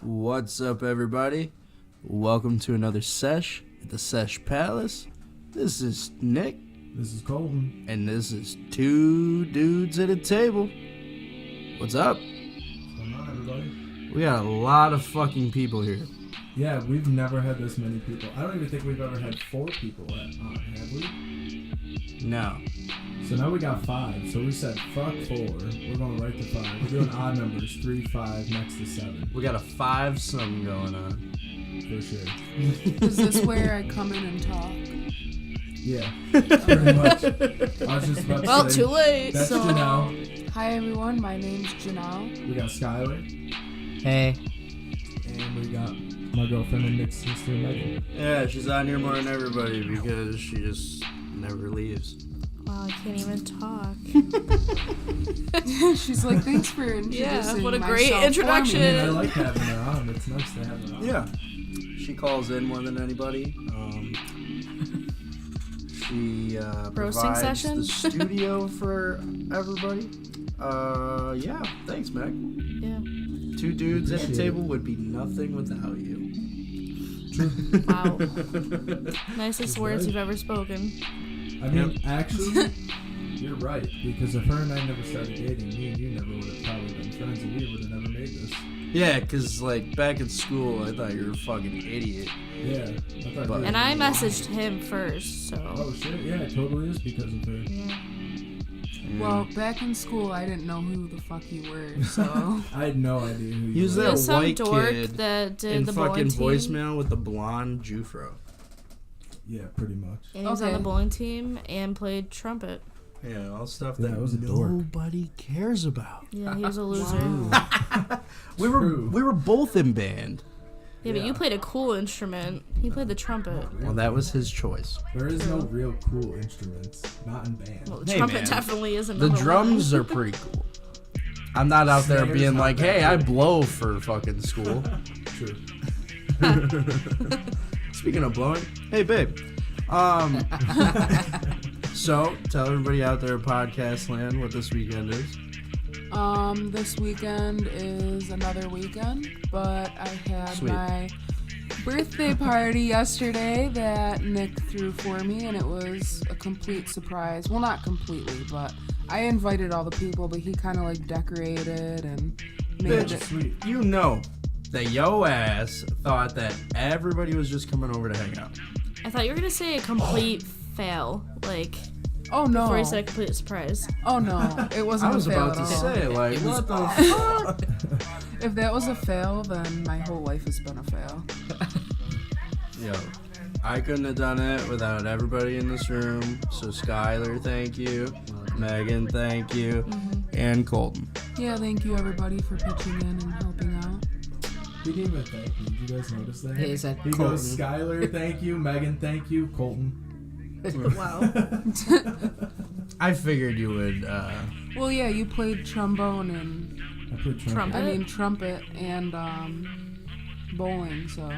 What's up, everybody? Welcome to another sesh at the Sesh Palace. This is Nick. This is Colton. And this is Two Dudes at a Table. What's up? What's going on, everybody? We got a lot of fucking people here. Yeah, we've never had this many people. I don't even think we've ever had 4 people have we? No. So now we got 5. So we said fuck 4. We're going right to 5. We're doing odd numbers, 3, 5, next to 7. We got a 5-something going on. For sure. Is this where I come in and talk? Yeah, pretty much. I was just about to Well, say, too late. that's So, Janelle. hi everyone, my name's Janelle. We got Skylar. Hey. And we got my girlfriend and Nick's sister, Megan. Yeah, she's on here more than everybody because she just never leaves. Wow, I can't even talk. She's like, thanks for introducing Yeah, what a myself great for me." introduction. I mean, I like having her on. It's nice to have her on. Yeah. She calls in more than anybody. She provides session? the studio for everybody. Yeah, thanks, Meg. Yeah. Two dudes at the Appreciate table would be nothing without you. Wow. Nicest That's words right. you've ever spoken. I mean, actually, you're right. Because if her and I never started dating, me and you never would have probably been friends, and we would have never made this. Yeah, because, like, back in school, I thought you were a fucking idiot. Yeah. I thought But- you And were I lying. messaged him first, so. Oh shit! Yeah, it totally is because of her. Yeah. Well, back in school, I didn't know who the fuck you were, so. I had no idea who you Use were. that There's some white dork kid that did in the fucking bowling team. voicemail with the blonde Jufro. Yeah, pretty much. And he was on Okay. the bowling team and played trumpet. Yeah, all stuff Yeah, that it was a dork. nobody cares about. Yeah, he was a loser. We were both in band. Yeah, but you played a cool instrument. He played the trumpet. Well, that was his choice. There is no real cool instruments, not in band. Well, the Hey, trumpet man. definitely isn't. The number drums one. are pretty cool. I'm not out there Snare's being not like, that hey, I good. blow for fucking school. True. Speaking of blowing, hey babe. So tell everybody out there in podcast land what this weekend is. This weekend is another weekend, but I had Sweet. my birthday party yesterday that Nick threw for me, and it was a complete surprise. Well, not completely, but I invited all the people, but he kind of like decorated and made Bitch. it. Sweet. You know that yo ass thought that everybody was just coming over to hang out. I thought you were gonna say a complete fail, like Oh no! before you said a complete surprise. Oh no! It wasn't I was a fail about at to all. say, like, what the fuck? If that was a fail, then my whole life has been a fail. Yo, I couldn't have done it without everybody in this room. So Skylar, thank you. Megan, thank you. And Colton. Yeah, thank you everybody for pitching in and helping out. He didn't even thank you. Did you guys notice that? He said He Colton. goes, Skylar, thank you. Megan, thank you. Colton. Wow. I figured you would, Well, yeah, you played trombone and I put Trumpet. trumpet and bowling. So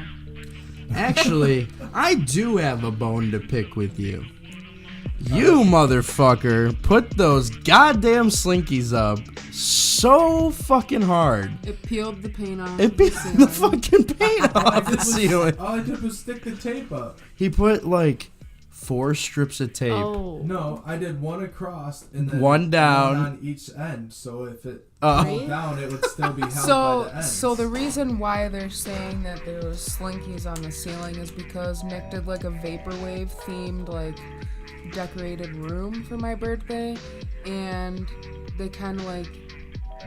Actually, I do have a bone to pick with you. You motherfucker put those goddamn slinkies up so fucking hard. it peeled the paint off. It beat the fucking paint off the ceiling. All I did was stick the tape up. He put like 4 strips of tape. Oh. No, I did one across and then One down. one on each end. So if it Oh. rolled down, it would still be held by So, the ends. so the reason why they're saying that there was slinkies on the ceiling is because Nick did like a vaporwave themed like decorated room for my birthday, and they kind of like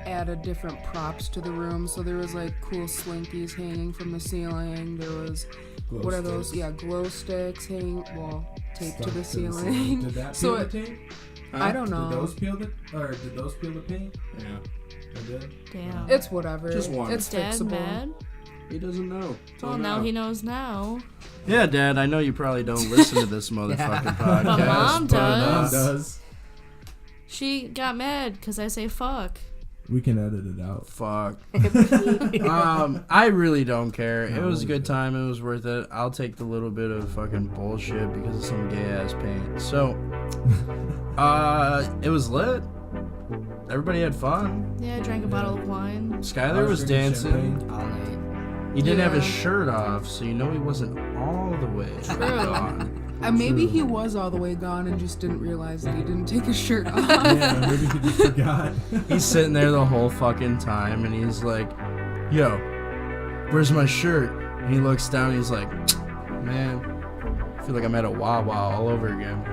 added different props to the room. So there was like cool slinkies hanging from the ceiling. There was Glow what are those? sticks. Yeah, glow sticks hanging. Well, taped Stuck to the ceiling. Did that So peel it- the tape? I don't know. Did those peel the paint? Yeah. They did. Damn. It's whatever. Just one. It's Dad fixable. mad? He doesn't know. Well, now he knows now. Yeah, Dad, I know you probably don't listen to this motherfucking podcast. But Mom but, Mom does. does. She got mad because I say fuck. We can edit it out. Fuck. I really don't care. It was a good time. It was worth it. I'll take the little bit of fucking bullshit because of some gay ass paint. So, it was lit. Everybody had fun. Yeah, I drank a bottle of wine. Skylar was dancing. all night. He didn't have his Yeah. shirt off, so you know he wasn't all the way gone. Maybe he was all the way gone and just didn't realize that he didn't take his shirt off. Yeah, maybe he just forgot. He's sitting there the whole fucking time, and he's like, yo, where's my shirt? And he looks down, and he's like, man, I feel like I'm at a Wawa all over again.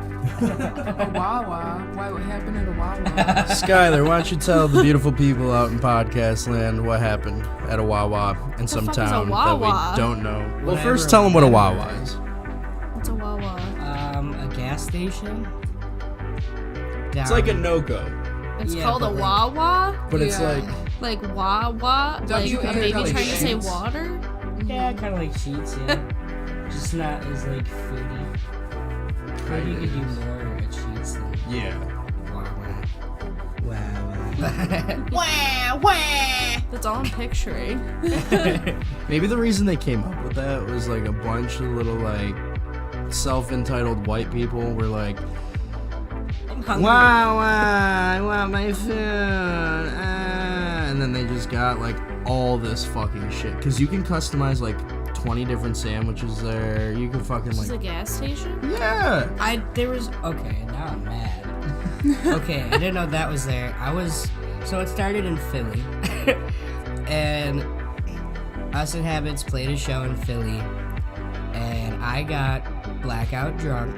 A Wawa? Why? What happened at a Wawa? Skylar, why don't you tell the beautiful people out in podcast land what happened at a Wawa in some fuck is a town that Wawa? we don't know? Well, Whatever, first tell them what a Wawa is. What's a Wawa? A gas station. It's like a no-go, It's Yeah, called a but like- Wawa? but it's Yeah. like, Wawa? Like W- a baby like trying to say sheets. water? Yeah, kind of like sheets. Yeah, just not as like foodie. Maybe you could do more at sheets than yeah. wow. That's all I'm picturing. Maybe the reason they came up with that was like a bunch of little like self-entitled white people were like, I'm hungry. wow, I want my food. And then they just got like all this fucking shit. Because you can customize like 20 different sandwiches there. You can fucking This is a like. gas station? Yeah! Okay, now I'm mad. Okay, I didn't know that was there. So it started in Philly, and us and Habits played a show in Philly, and I got blackout drunk.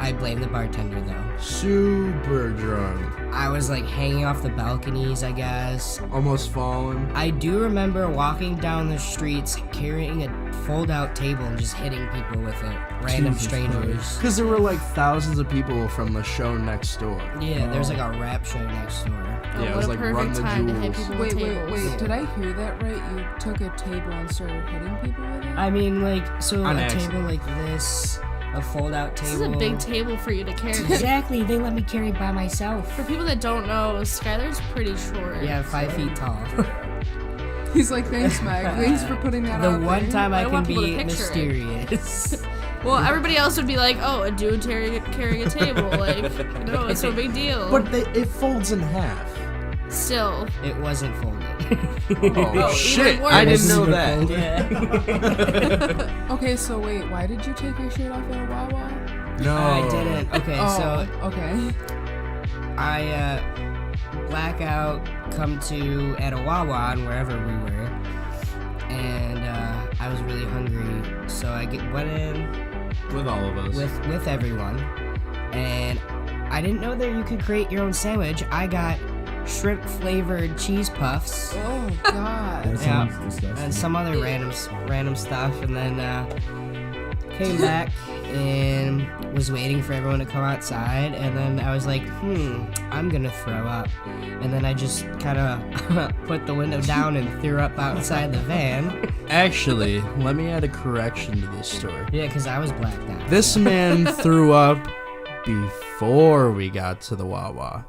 I blame the bartender though. Super drunk. I was like hanging off the balconies, I guess. Almost falling. I do remember walking down the streets carrying a fold-out table and just hitting people with it. Random Jesus strangers. Because there were like thousands of people from the show next door. Yeah, there's like a rap show next door. Oh, Yeah, it what was a like perfect Run the time to hit Jewels. people with Wait, tables. did I hear that right? You took a table and started hitting people with it? I mean, like, so On a accident. table like this, a fold-out table. This is a big table for you to carry. Exactly, they let me carry by myself. For people that don't know, Skylar's pretty short. Yeah, 5 feet tall. He's like, thanks, Meg. Thanks for putting that The out one there. time I I don't can want people to be picture it. mysterious. Well, everybody else would be like, oh, a dude carrying a table. Like, no, it's no big deal. But it folds in half. Still. It wasn't folded. Oh, shit. even worse. I didn't know Wasn't that. Yeah. Okay, so wait, why did you take your shirt off at a Wawa? No. I didn't. Okay, so okay. I blackout come to at a Wawa and wherever we were, and I was really hungry, so I went in With all of us. with everyone, and I didn't know that you could create your own sandwich. I got shrimp flavored cheese puffs Oh God. That sounds disgusting. and some other random stuff, and then came back and was waiting for everyone to come outside, and then I was like, I'm gonna throw up, and then I just kind of put the window down and threw up outside the van. Actually, let me add a correction to this story. Yeah, because I was blacked out. This man threw up before we got to the Wawa.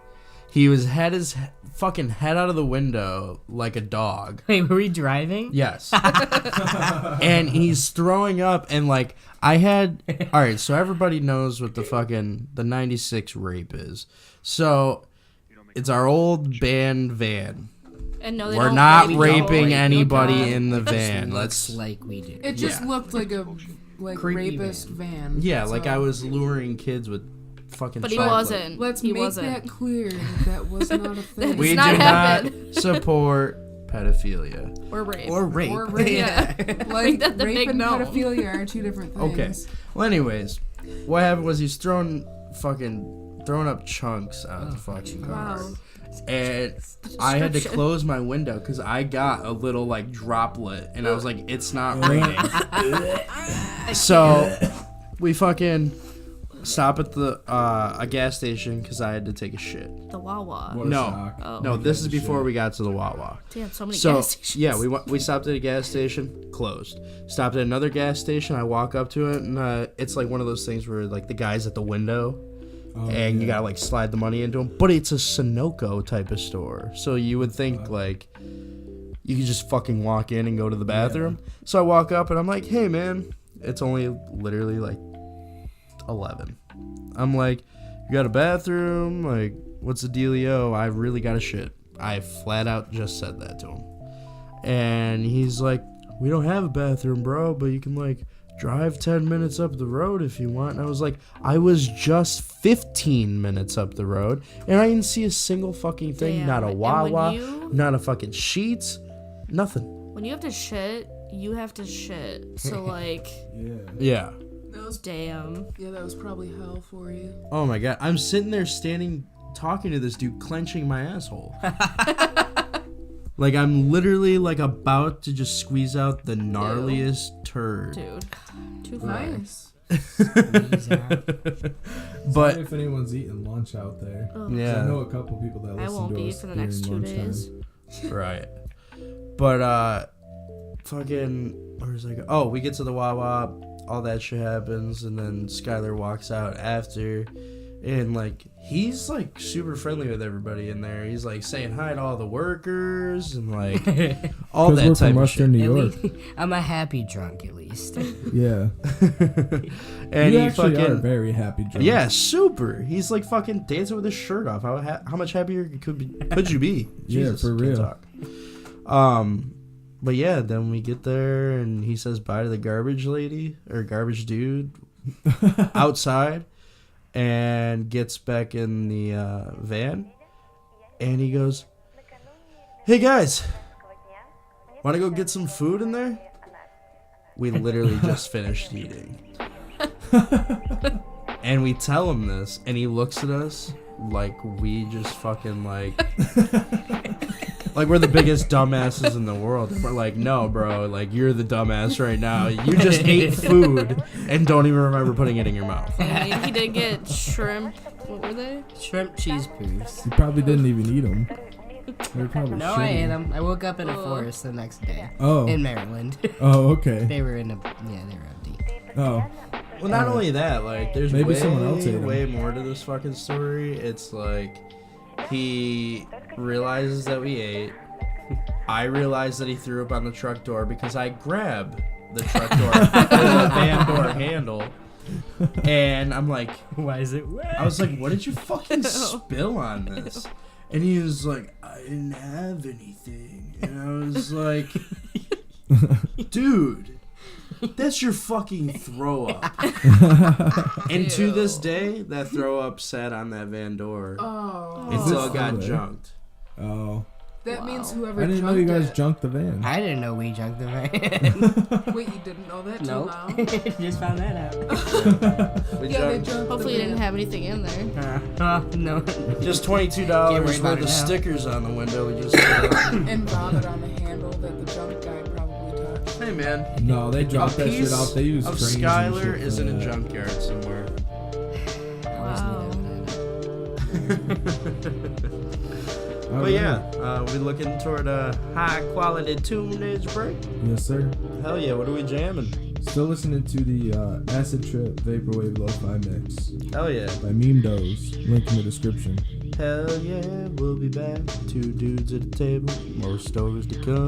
He had his fucking head out of the window like a dog. Wait, were we driving? Yes. And he's throwing up, and like all right, so everybody knows what the 96 rape is. So it's our old band van. And no, they We're don't not rape raping people. anybody Okay. in the Looks van. Let's like we do. It just Yeah. looked like a Creepy rapist van. yeah, That's like all. I was luring kids with fucking But he chocolate. wasn't. Let's he make wasn't. that clear. That was not a thing. We It's do not not happening. support pedophilia. Or rape. Or rape. Or rape. Yeah. Like Make that the rape big and no. pedophilia are two different Okay. things. Well, anyways, what happened was he's throwing up chunks out of the fucking car. Wow. And I had to Description. close my window because I got a little like droplet, and I was like, it's not raining. So we fucking stop at the a gas station because I had to take a shit. The Wawa. What a No. shock. Oh. No, this is Holy before shit. we got to the Wawa. Damn, so many So gas stations. yeah, we stopped at a gas station, closed. Stopped at another gas station. I walk up to it, and it's like one of those things where like the guy's at the window, Oh, and you yeah. gotta like slide the money into him. But it's a Sunoco type of store, so you would think like you could just fucking walk in and go to the bathroom. So I walk up and I'm like, hey man, it's only literally like 11. I'm like, you got a bathroom? Like, what's the dealio? I really got a shit. I flat out just said that to him. And he's like, we don't have a bathroom, bro, but you can, like, drive 10 minutes up the road if you want. And I was like, I was just 15 minutes up the road, and I didn't see a single fucking thing. Damn. Not a And Wawa, when you- not a fucking Sheets, nothing. When you have to shit, you have to shit. So, like, Yeah. Yeah. That was damn. yeah, that was probably hell for you. Oh my god. I'm sitting there talking to this dude, clenching my asshole. Like, I'm literally, like, about to just squeeze out the gnarliest turd. Dude. Too Nice. Squeeze out. But, Sorry if anyone's eating lunch out there. 'Cause yeah. I know a couple people that listen I won't to be us for the next 2 during days. lunchtime. Right. But, fucking, where's I go? Oh, we get to the Wawa, all that shit happens, and then Skylar walks out after, and, like, he's, like, super friendly with everybody in there. He's, like, saying hi to all the workers, and, like, all 'Cause that we're type from of Western shit. New At York. least, I'm a happy drunk, at least. Yeah. And You he actually are fucking... very happy drunk. Yeah, super. He's, like, fucking dancing with his shirt off. How much happier could you be? Yeah, Jesus, for can't real. talk. But yeah, then we get there and he says bye to the garbage lady or garbage dude outside and gets back in the van and he goes, "Hey guys, want to go get some food in there?" We literally just finished eating. And we tell him this and he looks at us like we just fucking like we're the biggest dumbasses in the world. And we're like, no, bro, like you're the dumbass right now. You just ate food and don't even remember putting it in your mouth. I mean, he did get shrimp. What were they? Shrimp cheese poofs. You probably didn't even eat them. They're probably No, I shitty. ate them. I woke up in a Oh. forest the next day Oh. in Maryland. Oh, okay. They were in a they were empty. Oh. Well, not only that, like there's Maybe someone else ate 'em. way more to this fucking story. It's like he realizes that we ate. I realized that he threw up on the truck door because I grabbed the truck door, the van door handle, and I'm like, Why is it wet? I was like, what did you fucking spill on this? And he was like, I didn't have anything. And I was like, dude, that's your fucking throw up. And to this day, that throw up sat on that van door Oh. until it got Oh. junked. Oh. That means I whoever didn't know you junked guys it. junked the van. I didn't know we junked the van. Wait, you didn't know that till Nope. now? Just found that out. We Yeah, they junked junked Hopefully, the you didn't van. have anything in there. No. just Can't $22 worry worth about of it now. stickers on the window. We just And vomit on the handle that the junk guy probably touched. hey man, No, they a dropped that shit piece off. They use of trains and Skylar shit is for in a that. junkyard somewhere. Wow. All But right. yeah, we looking toward a high quality tunage break. Yes, sir. Hell yeah, what are we jamming? Still listening to the Acid Trip Vaporwave Lo-Fi Mix Hell yeah. by Meme Doze. Link in the description. Hell yeah, we'll be back. 2 dudes at the table, more stories to come.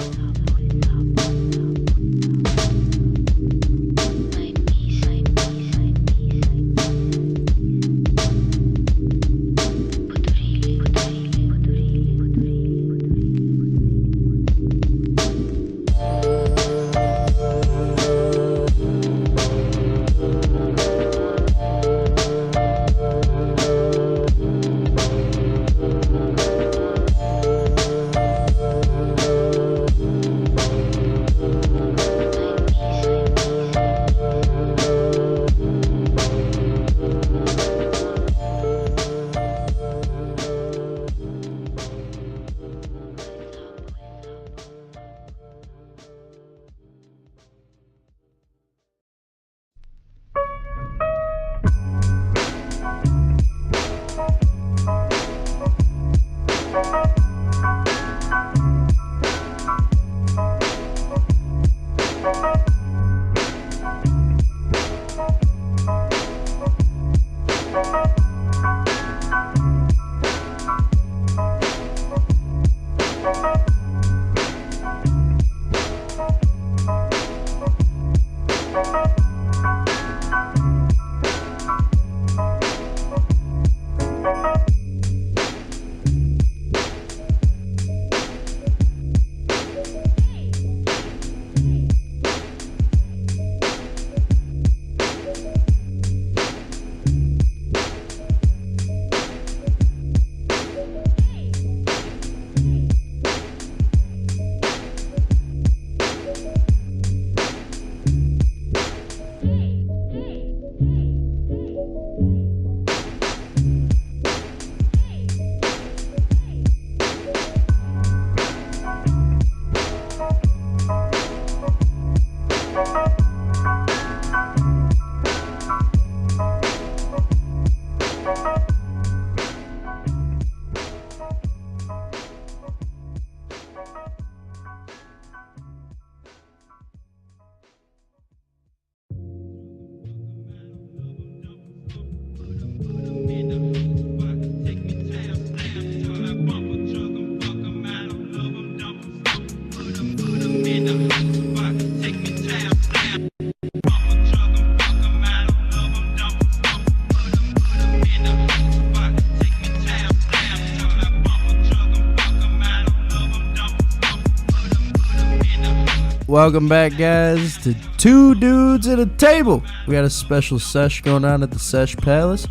welcome back, guys, to Two Dudes at a Table. We got a special sesh going on at the Sesh Palace.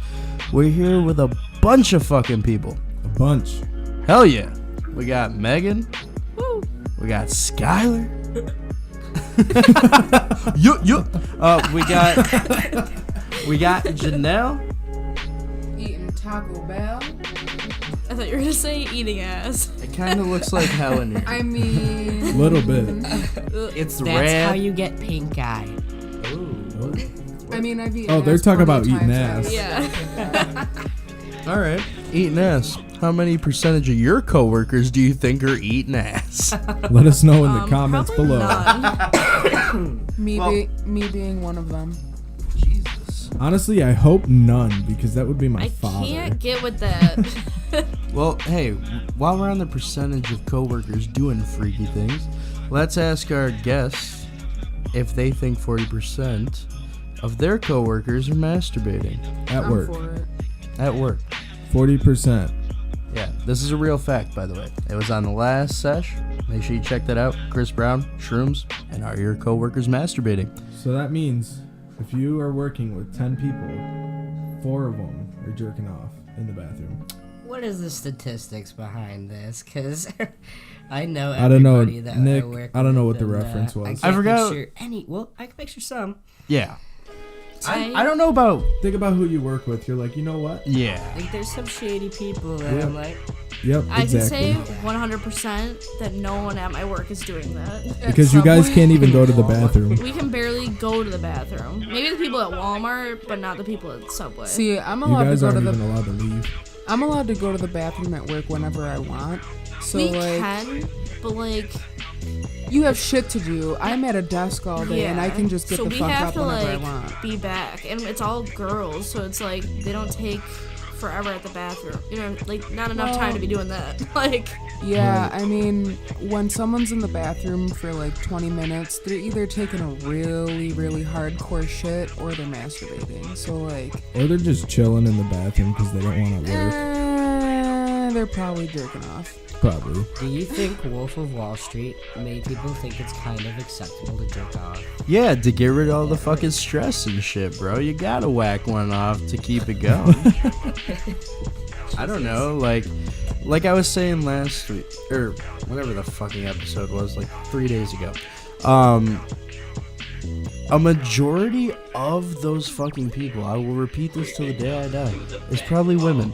We're here with a bunch of fucking people. A bunch. Hell yeah. We got Megan. Woo. We got Skylar. We got Janelle. Eating Taco Bell. I thought you were gonna say eating ass. It kind of looks like hell in here. I mean, A little bit. It's That's red. how you get pink eye. I mean, I've eaten. Oh, they're ass talking plenty about of eating times ass. Yeah. All right, eating ass. How many percentage of your coworkers do you think are eating ass? Let us know in the comments probably below. none. Me being one of them. Jesus. Honestly, I hope none, because that would be my I father. can't get with that. Well, hey, while we're on the percentage of coworkers doing freaky things, let's ask our guests if they think 40% of their coworkers are masturbating At I'm work. for it. at work. 40%. Yeah, this is a real fact, by the way. It was on the last sesh. Make sure you check that out. Chris Brown, shrooms, and are your coworkers masturbating? So that means if you are working with 10 people, 4 of them are jerking off in the bathroom. What is the statistics behind this? Because I know I don't know, everybody that Nick, I work I don't know with, what the and, reference was. I forgot- Picture any. Well, I can picture some. Yeah. I- I don't know about... Think about who you work with. You're like, you know what? Yeah. Like, there's some shady people that Yeah. I'm like, Yep, I exactly. can say 100% that no one at my work is doing that. Because you guys can't even go to the bathroom. We can barely go to the bathroom. Maybe the people at Walmart, but not the people at Subway. See, I'm You allowed to guys go to aren't the. even allowed to leave. I'm allowed to go to the bathroom at work whenever I want. So we like, can, but like, you have shit to do. I'm at a desk all day, and I can just get so the we fuck have up to whenever I like want. be back, and it's all girls, so it's like they don't take forever at the bathroom. You know, like not enough time to be doing that. Like, Yeah, I mean, when someone's in the bathroom for like 20 minutes, they're either taking a really, really hardcore shit or they're masturbating. So like, Or they're just chilling in the bathroom because they don't want to work. they're probably jerking off. Probably. do you think Wolf of Wall Street made people think it's kind of acceptable to jerk off? Yeah, to get rid of all the fucking stress and shit, bro. You gotta whack one off to keep it going. I don't know, like I was saying last week, or whatever the fucking episode was, like 3 days ago. A majority of those fucking people, I will repeat this till the day I die, is probably women.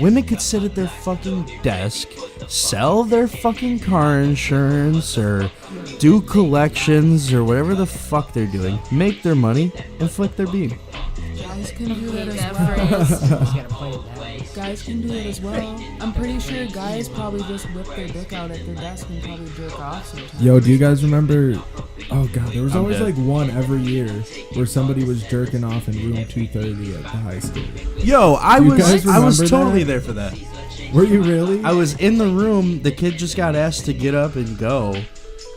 Women could sit at their fucking desk, sell their fucking car insurance, or do collections, or whatever the fuck they're doing, make their money, and flick their bean. Guys can do that hate as that well. phrase. You just gotta point it down. Guys can do it as well. I'm pretty sure guys probably just whip their dick out at their desk and probably jerk off sometimes. Yo, do you guys remember? Oh god, there was I'm always dead. like one every year where somebody was jerking off in room 230 at the high school. Yo, I You was guys remember totally that? there for that. Were you really? I was in the room, the kid just got asked to get up and go.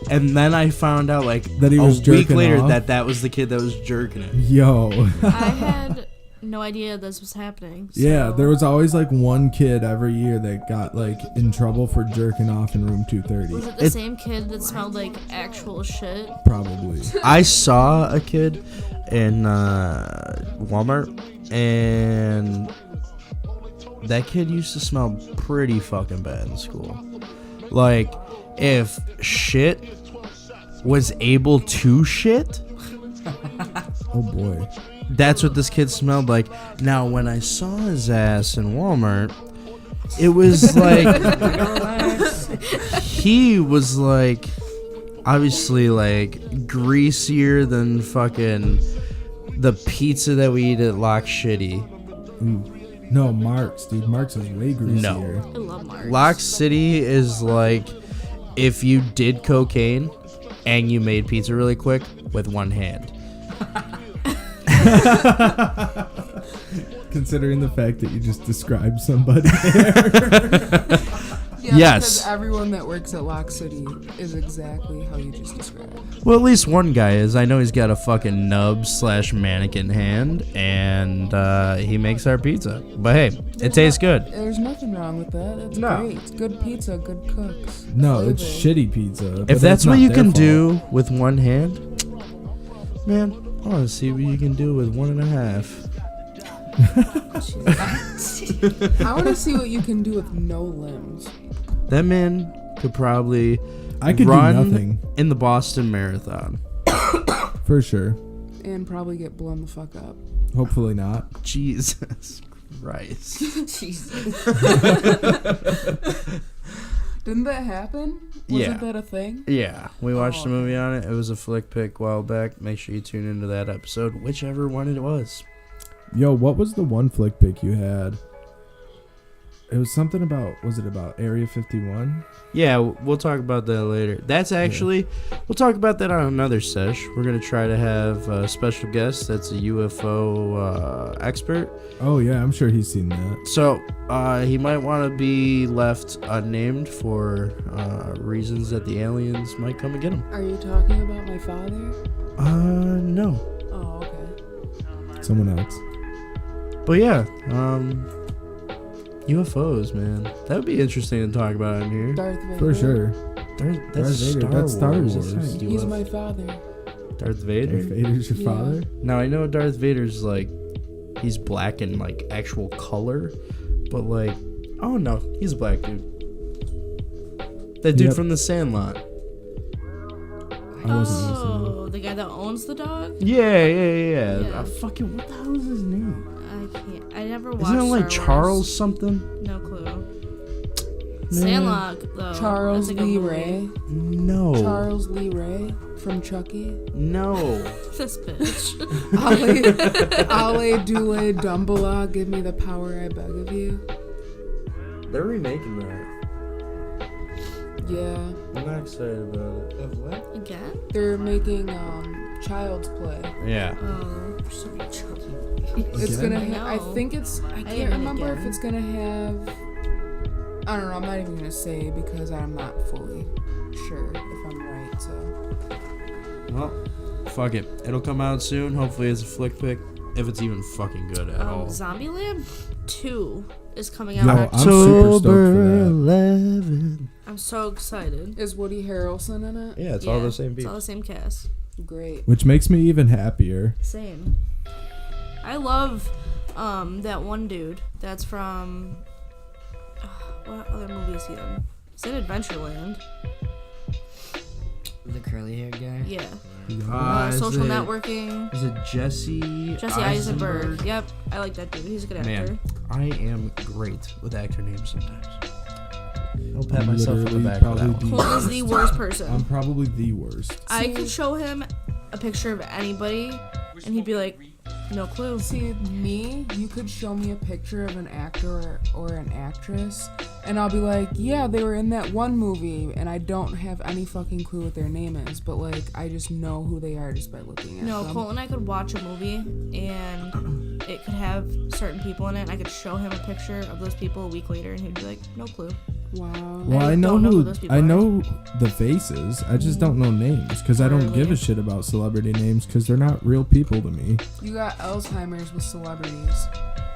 And then I found out like That he was a week jerking later off? that was the kid that was jerking it. Yo. I had no idea this was happening. So. Yeah, there was always like one kid every year that got like in trouble for jerking off in room 230. Was it the same kid that smelled like actual shit? Probably. I saw a kid in Walmart, and that kid used to smell pretty fucking bad in school. Like, if shit was able to shit, Oh boy. that's what this kid smelled like. Now, when I saw his ass in Walmart, it was like he was like obviously like greasier than fucking the pizza that we eat at Lock Shitty. Ooh. No, Mark's, dude. Mark's is way greasier. I love Mark. Lock City is like if you did cocaine and you made pizza really quick with one hand. Considering the fact that you just described somebody there. Yeah, Yes. because everyone that works at Lock City is exactly how you just described. Well, at least one guy is. I know he's got a fucking nub/mannequin hand, and he makes our pizza. But hey, it tastes good. There's nothing wrong with that. It's No. great. It's good pizza, good cooks. No, it's Flavor. shitty pizza. If that's what you can do with one hand, man, I want to see what you can do with 1.5. I want to see what you can do with no limbs. That man could probably I could run do nothing in the Boston Marathon. for sure. And probably get blown the fuck up. Hopefully not. Jesus Christ. Jesus. Didn't that happen? Wasn't that a thing? Yeah, we watched a Oh, movie on it. It was a flick pick a while back. Make sure you tune into that episode, whichever one it was. Yo, what was the one flick pick you had? It was something about, was it about Area 51? Yeah, we'll talk about that later. That's actually, we'll talk about that on another sesh. We're going to try to have a special guest that's a UFO expert. Oh, yeah, I'm sure he's seen that. So, he might want to be left unnamed for reasons that the aliens might come and get him. Are you talking about my father? No. Oh, okay. Someone else. But yeah, UFOs, man. That would be interesting to talk about in here. Darth Vader. For sure. That's Darth Vader, Star that's Star Wars. Wars. That's not He's UFO. my father. Darth Vader? Darth Vader's your Yeah. father? Now, I know Darth Vader's like, he's black in like actual color, but like, oh no, he's a black dude. That dude Yep. from The Sandlot. I wasn't listening. Oh, the guy that owns the dog? Yeah. Yeah. Fucking, what the hell is his name? I can't. I never watched Isn't it like Star Charles Wars. something? No clue. Sandlot, though. Charles That's a good Lee movie. Ray. No. Charles Lee Ray from Chucky. No. This bitch. Ale Dule Dumbledore, give me the power I beg of you. They're remaking that. Yeah. I'm not excited about it. Of what? Again? They're making Child's Play. Yeah. Oh. So chucky. It's Again? gonna I No. think it's I I can't mean, remember if again. it's gonna have I don't know, I'm not even gonna say because I'm not fully sure if I'm right, so Well, fuck it. It'll come out soon. Hopefully it's a flick pick. If it's even fucking good at all. Zombieland 2 is coming out. Yo, next- I'm super stoked for that. 11. I'm so excited. is Woody Harrelson in it? Yeah, it's all the same It's people. all the same cast. Great. Which makes me even happier. Same. I love that one dude that's from what other movie is he in? He's in Adventureland. The curly haired guy? Yeah. Is Social it- networking. Is it Jesse? Jesse Eisenberg. Yep. I like that dude. He's a good actor. Man, I am great with actor names sometimes. I'll pat I'm myself on the literally back for that probably one. the Cole is the worst I'm person. probably the worst. I could show him a picture of anybody and he'd be like, no clue. See, me, you could show me a picture of an actor or an actress, and I'll be like, yeah, they were in that one movie, and I don't have any fucking clue what their name is, but, like, I just know who they are just by looking at No, them. Cole and I could watch a movie and it could have certain people in it. And I could show him a picture of those people a week later and he'd be like, no clue. Wow. Well, I I know don't know who who those people I are. know the faces. I just don't know names because I don't give a Really? shit about celebrity names because they're not real people to me. You got Alzheimer's with celebrities.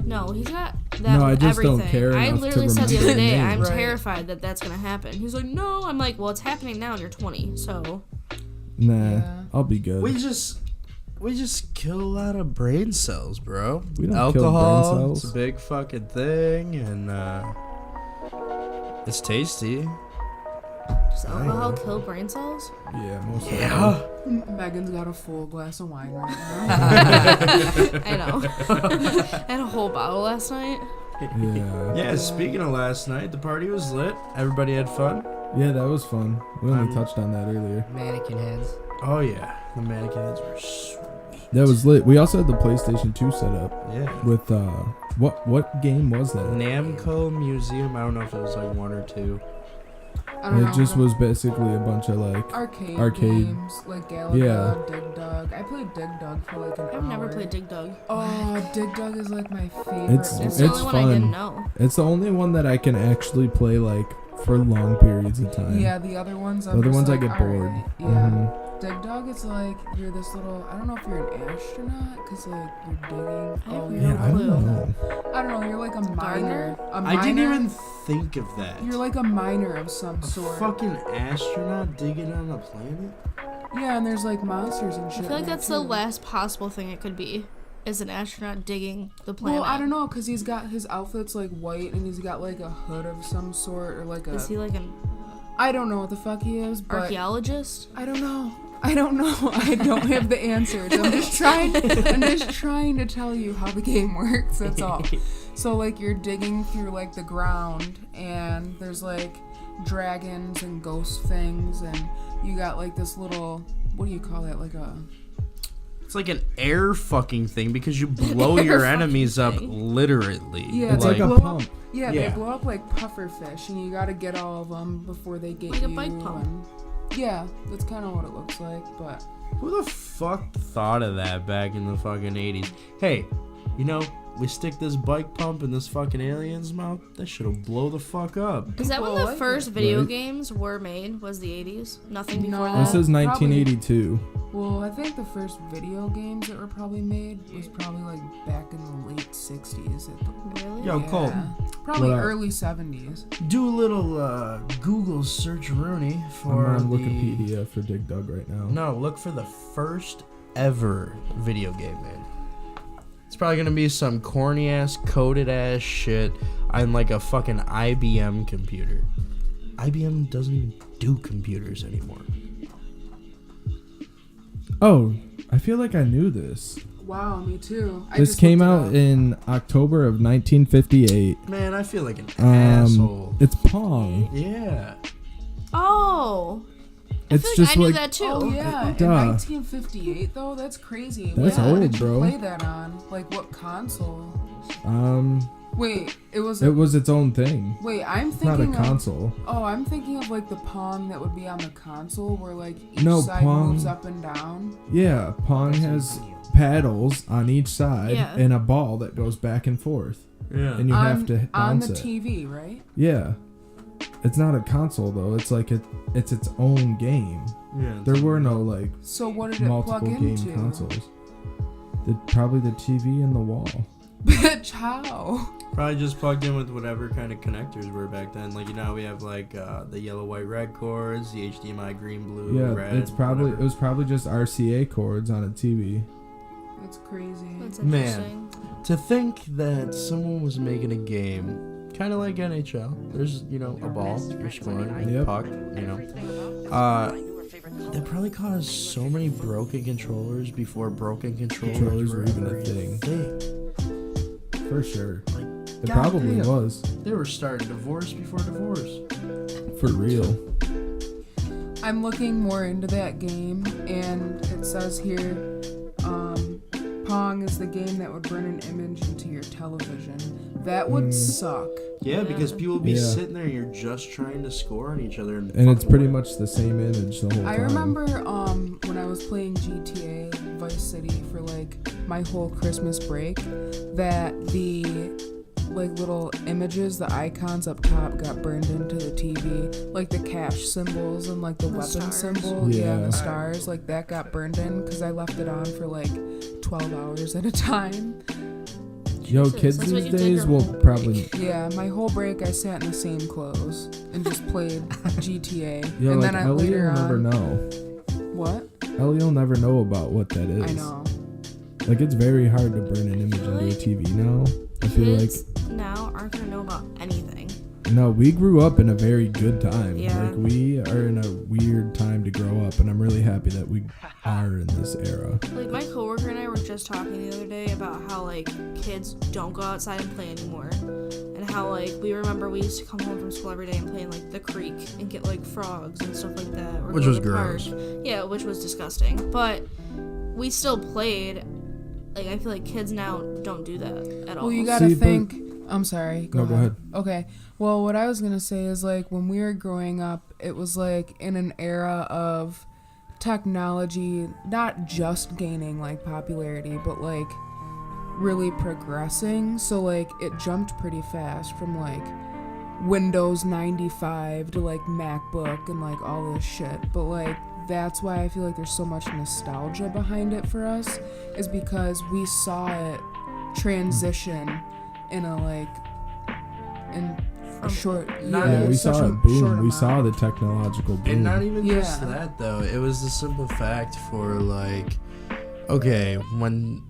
No, he's got that No, I with just don't everything. care I enough to literally said the remember other day, their I'm names. Right. terrified that that's gonna happen. He's like, no. I'm like, well, it's happening now and you're 20, so. Nah, Yeah. I'll be good. We just kill a lot of brain cells, bro. We don't Alcohol, kill brain cells. it's a big fucking thing, and it's tasty. Does alcohol kill brain cells? Yeah, most of the Yeah. Megan's got a full glass of wine right now. I know. I had a whole bottle last night. time. Yeah. Yeah, speaking of last night, the party was lit. Everybody had fun. Yeah, that was fun. We only touched on that earlier. Mannequin heads. Oh, yeah. The mannequin heads were sweet. That was lit. We also had the PlayStation 2 set up Yeah. with what game was that? Namco Museum. I don't know if it was like one or two. I don't know. It just was basically a bunch of like arcade games, like Galaga, Yeah. Dig Dug. I played Dig Dug for like an hour. I've never played Dig Dug. Oh, Dig Dug is like my favorite. It's- It's game. the only one I didn't fun. know. it's the only one that I can actually play like for long periods of time. Yeah, the other ones. The other ones I get bored. Right. Yeah. Mhm. Dig Dug, it's like you're this little. I don't know if you're an astronaut because like you're digging. I have Oh, no Yeah, I don't clue. know. I don't know. You're like a miner. A miner. I didn't even think of that. You're like a miner of some A sort. fucking astronaut digging on a planet? Yeah, and there's like monsters and shit. I feel like there, that's the too. last possible thing it could be, is an astronaut digging the planet. Well, I don't know, because he's got his outfit's like white and he's got like a hood of some sort or like a. Is he like an I don't know what the fuck he is, but. archaeologist? I don't know. I don't have the answers. I'm just trying to tell you how the game works. That's all. So like you're digging through like the ground and there's like dragons and ghost things and you got like this little, what do you call that? Like a. It's like an air fucking thing because you blow your enemies up literally. Yeah, It's they like a blow pump. Up, yeah, Yeah. they blow up like puffer fish and you gotta get all of them before they get Like a you. bike pump. And, yeah, that's kind of what it looks like, but. Who the fuck thought of that back in the fucking 80s? Hey, you know, we stick this bike pump in this fucking alien's mouth, that shit'll blow the fuck up. Is that when People the like first it. video Right. games were made? Was the 80s? Nothing before No. that? This is Probably- 1982. Well, I think the first video games that were probably made was probably like back in the late 60s. Really? Yo, Cole, Probably What up? early 70s. do a little Google search, Rooney, I'm for on the... Wikipedia for Dig Dug right now. No, look for the first ever video game made. It's probably gonna be some corny ass, coded ass shit on like a fucking IBM computer. IBM doesn't even do computers anymore. Oh, I feel like I knew this. Wow, me too. This came out in October of 1958. Man, I feel like an asshole. It's Pong. Yeah. Oh! I It's feel like just I knew like that too. Oh yeah, Duh. in 1958 though. That's crazy. That's What old, did you bro. play that on? Like what console? Wait, it was. it was its own thing. Wait, I'm It's not a thinking of. console. Oh, I'm thinking of like the Pong that would be on the console, where like each No, side Pong- moves up and down. Yeah, Pong has paddles on each side Yeah. and a ball that goes back and forth, Yeah. and you have to on bounce the it. TV, right? Yeah, it's not a console though. It's like it's its own game. Yeah. There were no like So what did it multiple plug game into? consoles. Probably the TV and the wall. Bitch, how? Probably just plugged in with whatever kind of connectors were back then. Like, you know, we have like the yellow, white, red cords, the HDMI green, blue, Yeah, red. it whatever. was probably just RCA cords on a TV. That's crazy. That's Man. interesting. To think that someone was making a game, kind of like NHL. There's, you know, a ball, you're scoring, a Yep. puck, you know. That probably caused so many broken controllers before broken controllers Controllers were even a thing. For sure. It probably goddamn. was. They were starting divorce before divorce. For real. I'm looking more into that game, and it says here, Pong is the game that would burn an image into your television. That would suck. Yeah, because people would be Yeah. sitting there and you're just trying to score on each other. And it's fucking pretty win. much the same image the whole time. I remember when I was playing GTA Vice City for like my whole Christmas break, that the like little images, the icons up top got burned into the TV, like the cash symbols and like the weapon stars. symbol, yeah, and Yeah. the stars, like that got burned in because I left it on for like 12 hours at a time. Yo, Jesus, kids that's what these you did days your will whole probably. Yeah, my whole break I sat in the same clothes and just played GTA. Yo, and like then Ellie later will never on, know. what? Ellie will never know about what that is. I know. Like, it's very hard to burn an image into a TV now. I feel like. Kids now aren't gonna know about anything. No, we grew up in a very good time. Yeah. Like, we are in a weird time to grow up, and I'm really happy that we are in this era. Like my coworker and I were just talking the other day about how like kids don't go outside and play anymore, and how like we remember we used to come home from school every day and play in like the creek and get like frogs and stuff like that. Or Which go was to the park. gross. Yeah, which was disgusting. But we still played. Like I feel like kids now don't do that at all. Well, you gotta See, but- think. I'm sorry. No, go ahead. Okay. Well, what I was gonna say is like when we were growing up, it was like in an era of technology, not just gaining like popularity, but like really progressing. So like it jumped pretty fast from like Windows 95 to like MacBook and like all this shit. But like that's why I feel like there's so much nostalgia behind it for us, is because we saw it transition in a like in a short we saw it boom. We saw the technological boom. And not even just that though. It was the simple fact for like, okay, when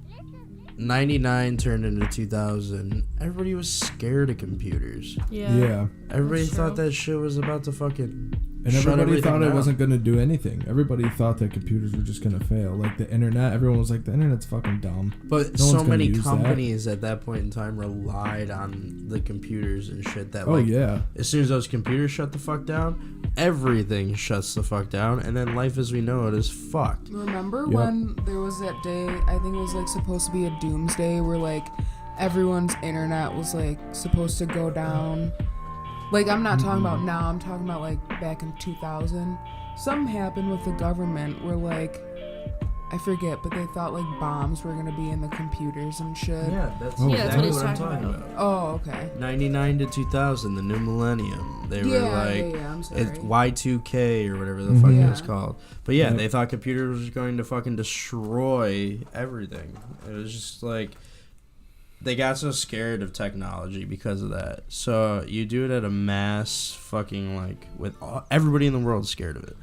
99 turned into 2000, everybody was scared of computers. Yeah. Everybody thought that shit was about to fucking and everybody thought it wasn't going to do anything. Everybody thought that computers were just going to fail. Like the internet, everyone was like, the internet's fucking dumb. But so many companies at that point in time relied on the computers and shit that as soon as those computers shut the fuck down, everything shuts the fuck down, and then life as we know it is fucked. Remember when there was that day, I think it was like supposed to be a doomsday, where like everyone's internet was like supposed to go down? Like, I'm not talking about now, I'm talking about like back in 2000. Something happened with the government where like, I forget, but they thought like bombs were gonna be in the computers and shit. Yeah, that's exactly what I'm talking about. Oh, okay. 99 to 2000, the new millennium. They were like, I'm sorry. Y2K or whatever the fuck it was called. But they thought computers was going to fucking destroy everything. It was just like, they got so scared of technology because of that. So you do it at a mass fucking like, with everybody in the world scared of it.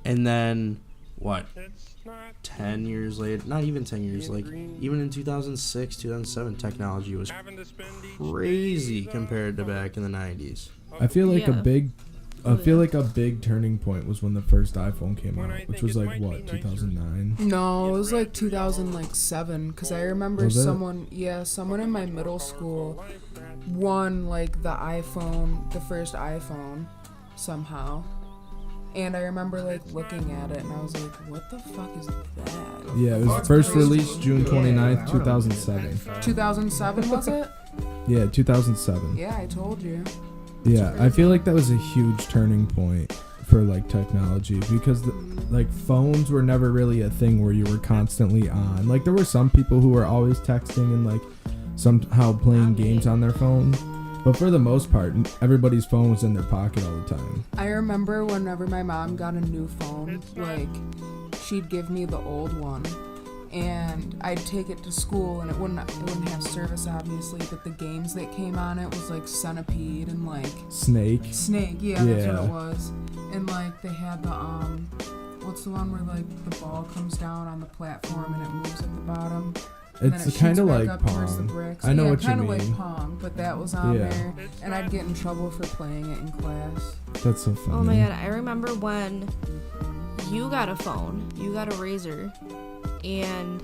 And then, what? 10 years later, not even 10 years, like even in 2006, 2007, technology was crazy compared to back in the 90s. I feel like a big turning point was when the first iPhone came out, which was like what, 2009? No, it was like 2007, because I remember someone in my middle school won like the first iPhone somehow. And I remember like looking at it and I was like, what the fuck is that? Yeah, it was first released June 29th, 2007. 2007 was it? Yeah, 2007. Yeah, I told you. Yeah, I feel like that was a huge turning point for like technology, because like phones were never really a thing where you were constantly on. Like there were some people who were always texting and like somehow playing games on their phone. But for the most part, everybody's phone was in their pocket all the time. I remember whenever my mom got a new phone, like, she'd give me the old one, and I'd take it to school, and it wouldn't have service, obviously, but the games that came on it was, like, Centipede and, like... Snake, yeah, that's what it was. And, like, they had the, what's the one where, like, the ball comes down on the platform and it moves at the bottom? It's kind of like Pong. I know what you mean. Kind of like Pong, but that was on there, and I'd get in trouble for playing it in class. That's so funny. Oh my god, I remember when you got a phone, you got a Razor, and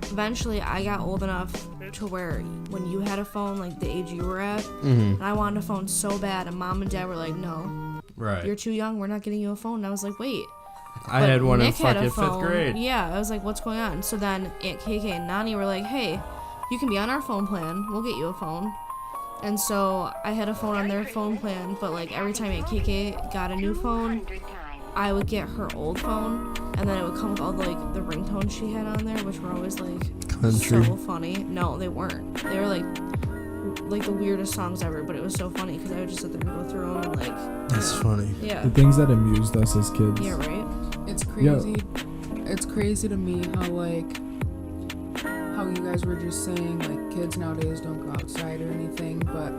eventually I got old enough to where when you had a phone, like the age you were at, and I wanted a phone so bad, and mom and dad were like, no, you're too young, we're not getting you a phone. And I was like, wait. I had one in fucking 5th grade. Yeah, I was like, what's going on? So then Aunt KK and Nani were like, hey, you can be on our phone plan. We'll get you a phone. And so I had a phone on their phone plan, but like every time Aunt KK got a new phone, I would get her old phone, and then it would come with all the ringtones she had on there, which were always like country. So funny. No, they weren't. They were like the weirdest songs ever, but it was so funny because I would just sit there and go through them and like. That's funny. Yeah. The things that amused us as kids. Yeah, right. It's crazy. It's crazy to me how you guys were just saying like kids nowadays don't go outside or anything, but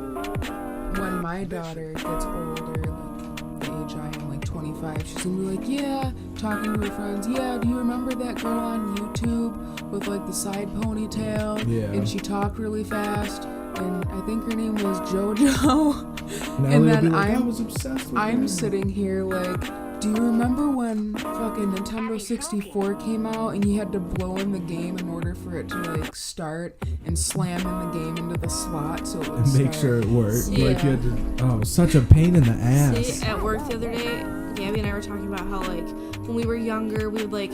when my daughter gets older, like the age I am, like 25, she's gonna be like, yeah, talking to her friends, yeah, do you remember that girl on YouTube with like the side ponytail? Yeah. And she talked really fast, and I think her name was JoJo. And then I was obsessed with I'm her. sitting here like, do you remember when fucking Nintendo 64 came out and you had to blow in the game in order for it to like start, and slam in the game into the slot so it would make sure it worked? Yeah. Like you had to, it was such a pain in the ass. See, at work the other day, Gabby and I were talking about how like when we were younger, we would like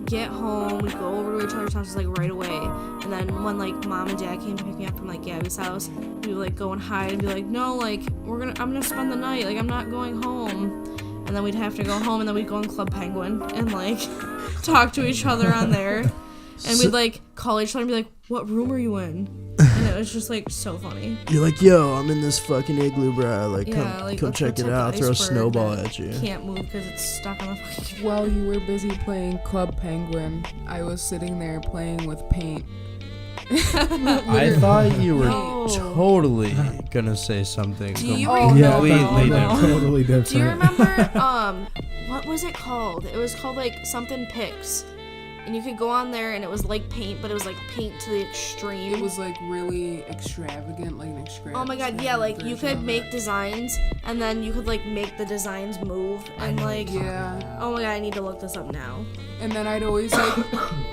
get home, we'd go over to each other's houses like right away, and then when like mom and dad came to pick me up from like Gabby's house, we would like go and hide and be like, no, like I'm gonna spend the night, like I'm not going home. And then we'd have to go home, and then we'd go on Club Penguin and like talk to each other on there, and we'd like call each other and be like, what room are you in? And it it's just like so funny. You're like, yo, I'm in this fucking igloo, bro. Like, Yeah, like, come let's check it protect out. the Throw a iceberg snowball that at you. Can't move because it's stuck on the fucking. While you were busy playing Club Penguin, I was sitting there playing with paint. I thought you were No. totally gonna say something Do you completely remember- different. no. Totally different. Do you remember what was it called? It was called like something Pix. And you could go on there and it was like paint, but it was like paint to the extreme. It was like really extravagant, like an extravagant. Oh my god, yeah, like you version could of make it. designs and then you could like make the designs move and like Yeah. oh my god, I need to look this up now. And then I'd always like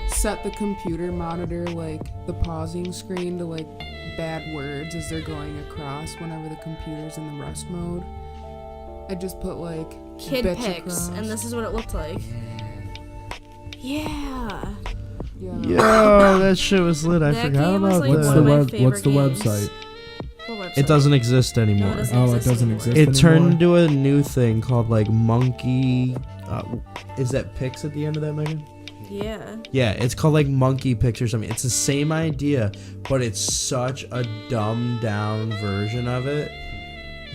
set the computer monitor, like the pausing screen, to like bad words as they're going across whenever the computer's in the rest mode. I'd just put like Kid bitch Pix, across. and this is what it looked like. Yeah. Yeah. Yo, that shit was lit. I That forgot game was, about like, What's one the of my that. web? What's the favorite games. website? What website? It doesn't exist No, anymore. it doesn't Oh, it exist doesn't anymore. exist. It turned anymore? into a new thing called like Monkey. Is that Pix at the end of that, Megan? Yeah. Yeah, it's called like Monkey Pix or something. It's the same idea, but it's such a dumbed down version of it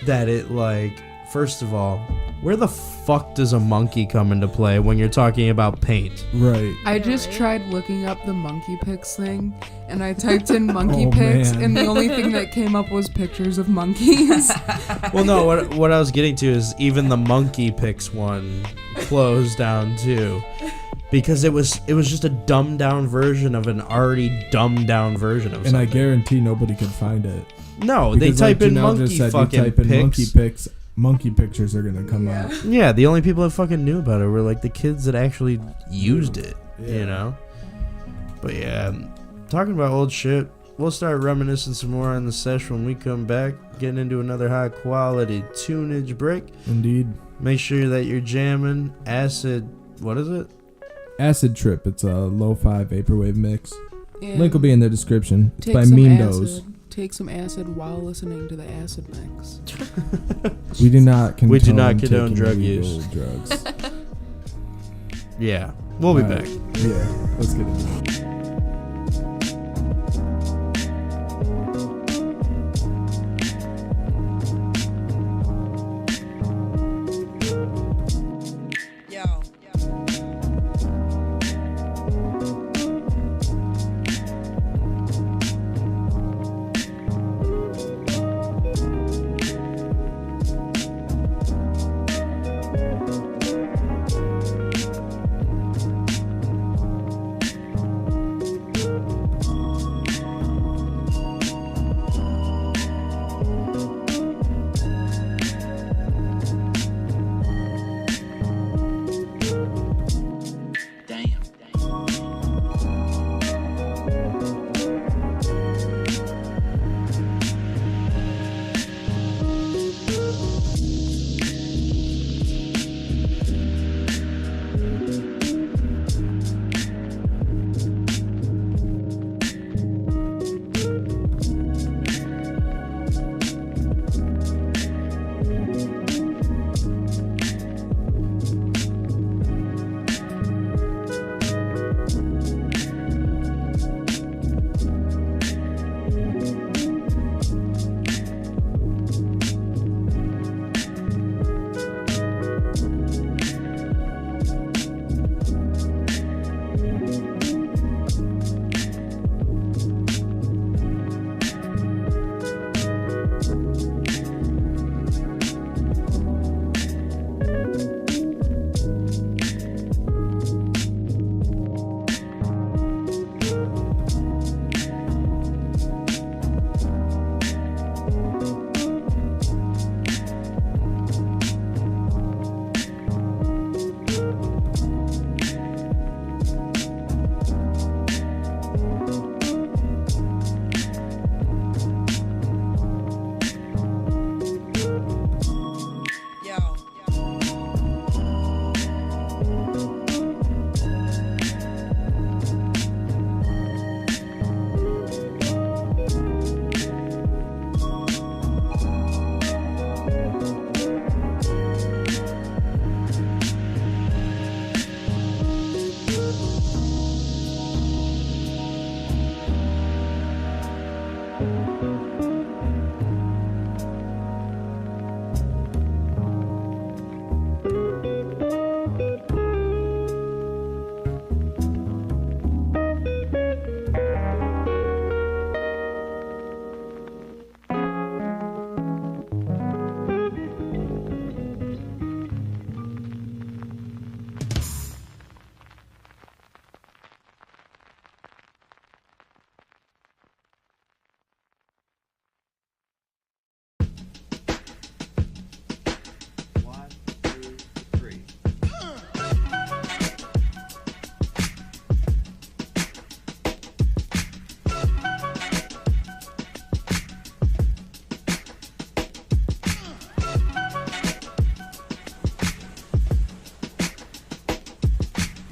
that it like. First of all, where the fuck does a monkey come into play when you're talking about paint? Right. I just Right. tried looking up the monkey pics thing, and I typed in monkey Oh, pics, man. and the only thing that came up was pictures of monkeys. Well, no, what I was getting to is even the Monkey Pix one closed down too. Because it was just a dumbed down version of an already dumbed down version of And something. I guarantee nobody could find it. No, Because they type like in Janelle monkey just said, fucking you type in pics. monkey pics, monkey pictures are gonna come up. Yeah, the only people that fucking knew about it were like the kids that actually used it, you Yeah. know? But yeah, talking about old shit, we'll start reminiscing some more on the sesh when we come back, getting into another high quality tunage break. Indeed. Make sure that you're jamming acid, what is it? Acid Trip. It's a lo-fi vaporwave mix. And Link will be in the description. It's take by some Meandos. acid. Take some acid while listening to the acid mix. We do not condone, We do not condone taking drug illegal use. drugs. Yeah, we'll be All right. back. Yeah, let's get into it.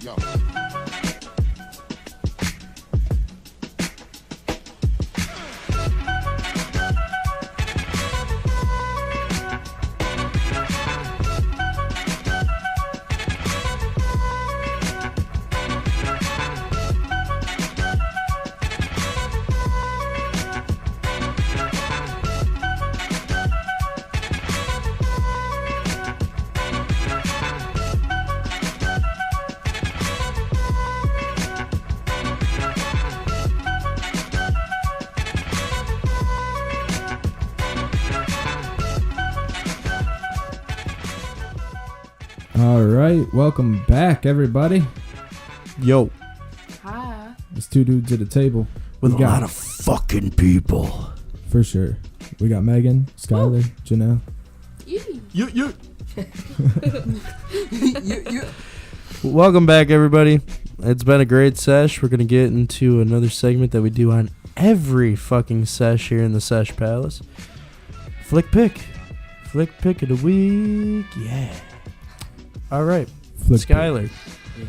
Yo. All right, welcome back, everybody. Yo, Hi. There's two dudes at a table. with We a got- lot of fucking people. For sure. We got Megan, Skylar, Janelle. You. Welcome back, everybody. It's been a great sesh. We're gonna get into another segment that we do on every fucking sesh here in the Sesh Palace. Flick pick of the week. Yeah. All right, Flip Skylar, Yeah.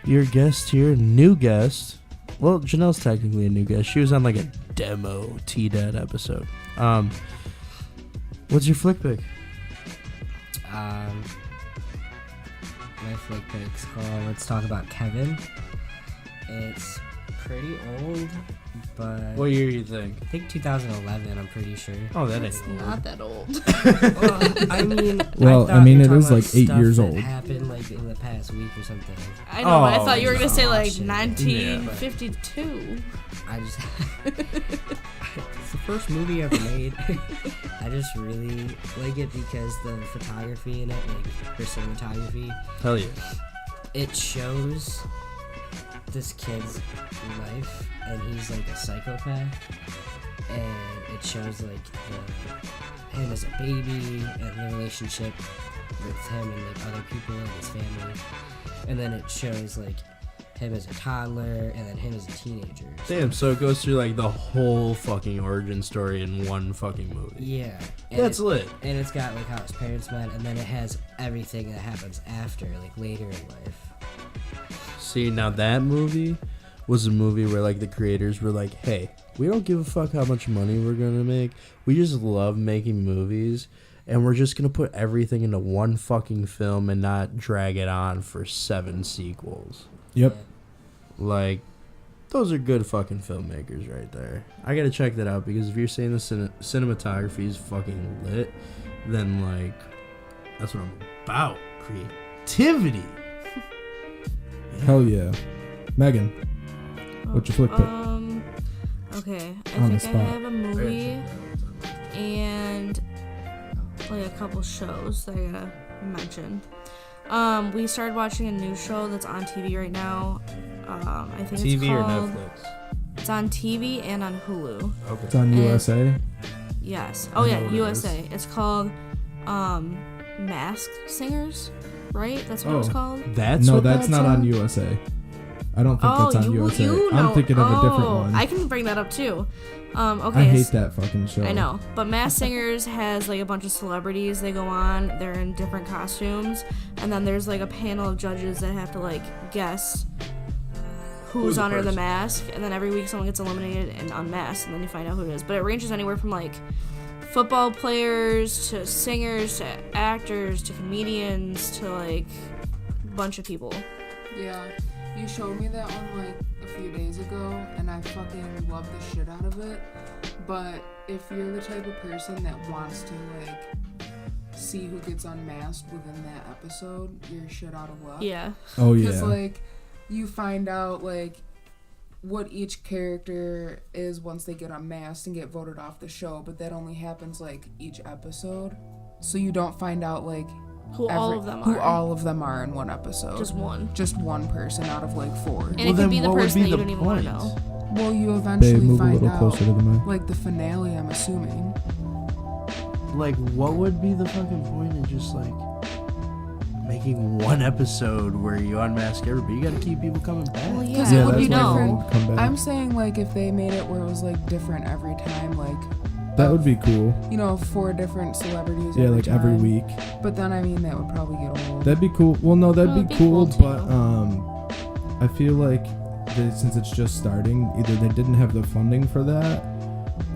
your guest here, new guest. Well, Janelle's technically a new guest. She was on like a demo T-Dad episode. What's your flick pick? My flick pick's called Let's Talk About Kevin. It's pretty old, but What year do you think? I think 2011, I'm pretty sure. Oh, that It's ain't not that old. Well, I mean, Well, thought I mean, you were it talking is about like 8 stuff years that old. Happened like in the past week or something. I know, but I Oh, thought you were gonna say like shit. 1952. I just it's the first movie ever made. I just really like it because the photography in it, like her cinematography, Hell yeah. it shows this kid's life, and he's like a psychopath, and it shows like him as a baby and the relationship with him and like other people and his family, and then it shows like him as a toddler and then him as a teenager. Damn, so it goes through like the whole fucking origin story in one fucking movie. Yeah, and That's lit. and it's got like how his parents met, and then it has everything that happens after, like later in life. See, now that movie was a movie where like the creators were like, hey, we don't give a fuck how much money we're gonna make. We just love making movies, and we're just gonna put everything into one fucking film and not drag it on for 7 sequels. Yep. Like, those are good fucking filmmakers right there. I gotta check that out, because if you're saying the cinematography is fucking lit, then like, that's what I'm about. Creativity. Hell yeah. Megan, what's your flick pick? Okay, I On the think I spot. have a movie and like a couple shows that I gotta mention. We started watching a new show that's on TV right now. I think TV it's or called. Netflix? It's on TV and on Hulu. It's on and- USA. Yes. I Oh know yeah, what it USA. It's called Masked Singers, right? That's what it was Oh. called. That's No, what that's not on on? USA. I don't think that's on you USA. know. I'm thinking of a different one. I can bring that up too. Okay. I hate that fucking show. I know, but Masked Singers has like a bunch of celebrities. They go on, they're in different costumes, and then there's like a panel of judges that have to like guess who's the under the person? mask, and then every week someone gets eliminated and unmasked, and then you find out who it is. But it ranges anywhere from like football players to singers to actors to comedians to like a bunch of people. Yeah, you showed me that one like a few days ago, and I fucking love the shit out of it. But if you're the type of person that wants to like see who gets unmasked within that episode, you're shit out of luck. Yeah. Oh Because yeah. like you find out like what each character is once they get unmasked and get voted off the show, but that only happens like each episode. So you don't find out like Who all of them who are. all of them are in one episode. Just one. person out of like 4. And Well, it then could be the what would person be that you the don't even want to point? know. Well, you Babe, eventually move a find little out closer to the mic. like the finale, I'm assuming. Like, what would be the fucking point of just like making one episode where you unmask everybody? You gotta keep people coming back. Well, yeah. Because Yeah, it would that's be why know. they different. won't come back. I'm saying like if they made it where it was like different every time, like That would be cool. 4 different celebrities. Yeah, like every time. week. But then that would probably get old. That'd be cool. Well, no, that'd be cool, too. but I feel like since it's just starting, either they didn't have the funding for that,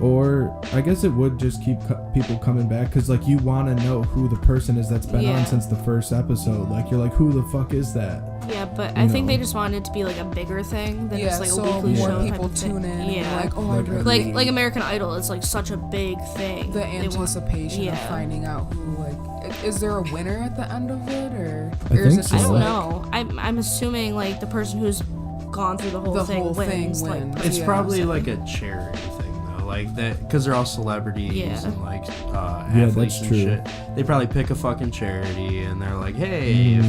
or I guess it would just keep people coming back, because like you want to know who the person is that's been on since the first episode. Like you're like, who the fuck is that? Yeah, but I think they just wanted it to be like a bigger thing than just like so a weekly more show. people type of thing. tune in. Yeah. And like, I really Like American Idol is like such a big thing. the anticipation of finding out who, like, is there a winner at the end of it, or I is think it so. I just don't like know. I'm assuming like the person who's gone through the whole thing wins. Like, It's Yeah. probably like a charity thing though, like that, because they're all celebrities and like athletes that's and true. shit. They probably pick a fucking charity and they're like, hey,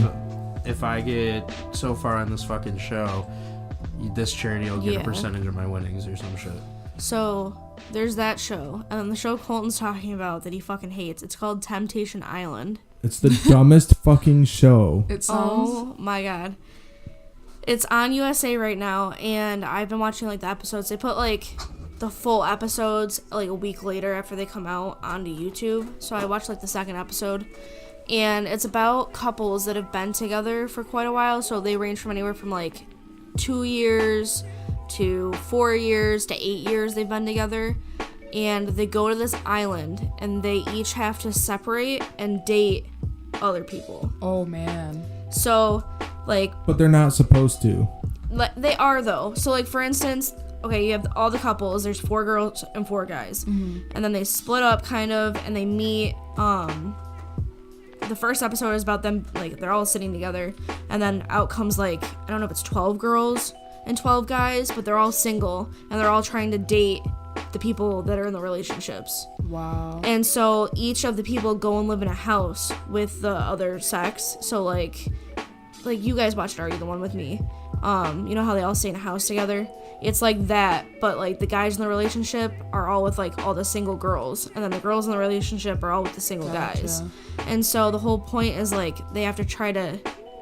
if I get so far on this fucking show, this charity will get a percentage of my winnings or some shit. so there's that show, and then the show Colton's talking about that he fucking hates. It's called Temptation Island. It's the dumbest fucking show. it sounds. Oh my god. It's on USA right now, and I've been watching like the episodes. They put like the full episodes like a week later after they come out onto YouTube. So I watched like the second episode, and it's about couples that have been together for quite a while. So they range from anywhere from like 2 years to 4 years to 8 years they've been together. And they go to this island, and they each have to separate and date other people. Oh man. So like, But they're not supposed to. they are though. So like, for instance, okay, you have all the couples. There's 4 girls and 4 guys, and then they split up kind of, and they meet. The first episode is about them, like they're all sitting together, and then out comes like, I don't know if it's 12 girls and 12 guys, but they're all single, and they're all trying to date the people that are in the relationships. Wow. And so each of the people go and live in a house with the other sex. So like you guys watched Are You the One with Me? You know how they all stay in a house together? It's like that, but like the guys in the relationship are all with like all the single girls, and then the girls in the relationship are all with the single guys. And so the whole point is like they have to try to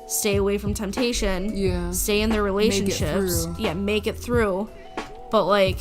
stay away from temptation, stay in their relationships, make it through. But like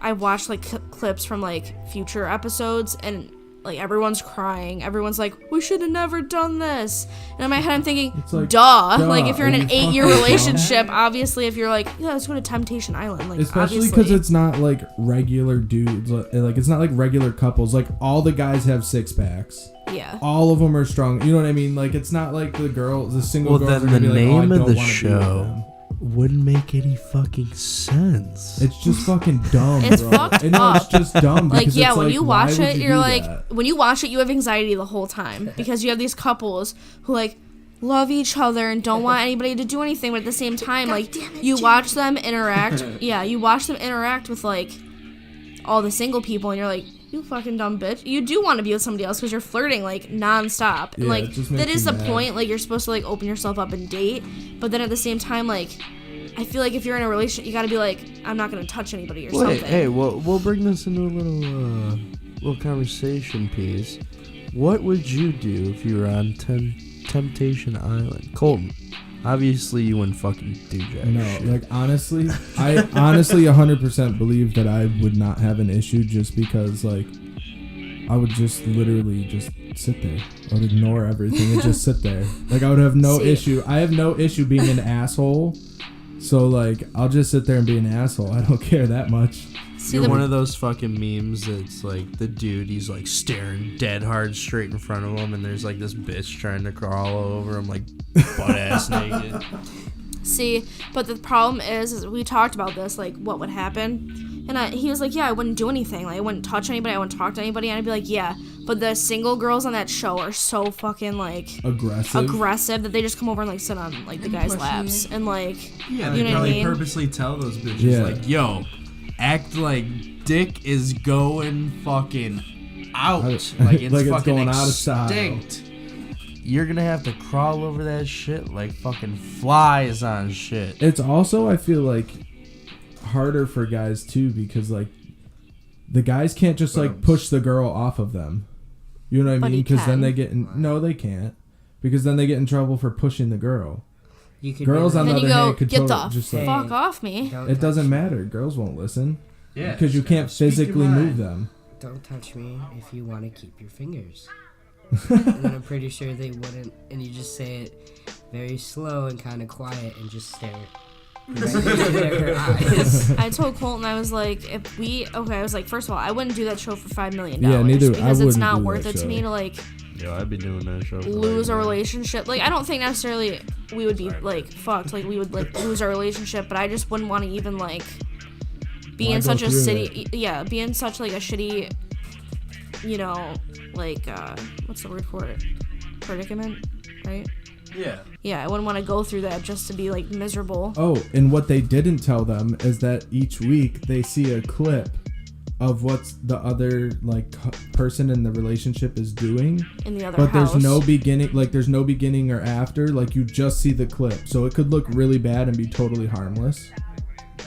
I watched like clips from like future episodes, and like everyone's crying, everyone's like, we should have never done this, and in my head I'm thinking, like, duh, like if you're in are an you 8-year fucking relationship, obviously if you're like, yeah, let's go to Temptation Island, like Especially because it's not like regular dudes, like it's not like regular couples. Like all the guys have 6-packs. yeah. All of them are strong. You know what I mean? Like it's not like the single Well, girls then are gonna the be like, oh, I name don't of the wanna be with show them. wouldn't make any fucking sense. It's just fucking dumb. It's bro. fucked I know, it's up. just dumb. Like, because yeah, it's when like, you why watch would it, you you're do like, that? when you watch it, you have anxiety the whole time because you have these couples who like love each other and don't want anybody to do anything, but at the same time, like you watch them interact. Yeah, you watch them interact with like all the single people, and you're like, you fucking dumb bitch. You do want to be with somebody else because you're flirting like nonstop. And Yeah, like it just that makes is me the mad. point. Like you're supposed to like open yourself up and date, but then at the same time, like I feel like if you're in a relationship, you got to be like, I'm not gonna touch anybody or something. Hey, we'll bring this into a little conversation piece. What would you do if you were on Temptation Island? Colton, obviously you wouldn't fucking do jack No, shit. like honestly, I honestly 100% believe that I would not have an issue just because like I would just literally just sit there. I would ignore everything and just sit there. Like I would have no See. issue. I have no issue being an asshole. So like I'll just sit there and be an asshole. I don't care that much. See, You're the one of those fucking memes that's like the dude, he's like staring dead hard straight in front of him, and there's like this bitch trying to crawl all over him like butt ass naked. See, but the problem is we talked about this, like what would happen, and he was like, yeah, I wouldn't do anything, like I wouldn't touch anybody, I wouldn't talk to anybody, and I'd be like, yeah, but the single girls on that show are so fucking like aggressive that they just come over and like sit on like the guy's pushy. laps and like, Yeah, you they know what I probably mean? purposely tell those bitches Yeah. like, yo, act like dick is going fucking out. Like it's Like it's fucking going out of style. extinct. You're gonna have to crawl over that shit like fucking flies on shit. It's also, I feel like, harder for guys too because like the guys can't just like push the girl off of them. You know what I But mean? he Because then can. they get in, no, they can't. Because then they get in trouble for pushing the girl. You could Girls be on like, the then you other go, hand could get the totally just like, fuck off me. don't it touch doesn't me. matter. Girls won't listen Yeah, because you can't speak your physically mind. move them. don't touch me if you want to keep your fingers. And then I'm pretty sure they wouldn't, and you just say it very slow and kind of quiet and just stare right into her eyes. I told Colton, I was like, I was like, first of all, I wouldn't do that show for $5 million. Yeah, neither. Because I it's wouldn't not do worth that it to show. me to like Yo, I'd be doing that show. lose a relationship. Like, I don't think necessarily we would be like fucked. Like, we would like lose our relationship, but I just wouldn't want to even like be Why in go such a through city. Yeah, be in such like a shitty, you know, like what's the word for it? Predicament, right? Yeah. Yeah, I wouldn't want to go through that just to be like miserable. Oh, and what they didn't tell them is that each week they see a clip of what's the other like person in the relationship is doing, In the other but house. there's no beginning or after. Like, you just see the clip, so it could look really bad and be totally harmless,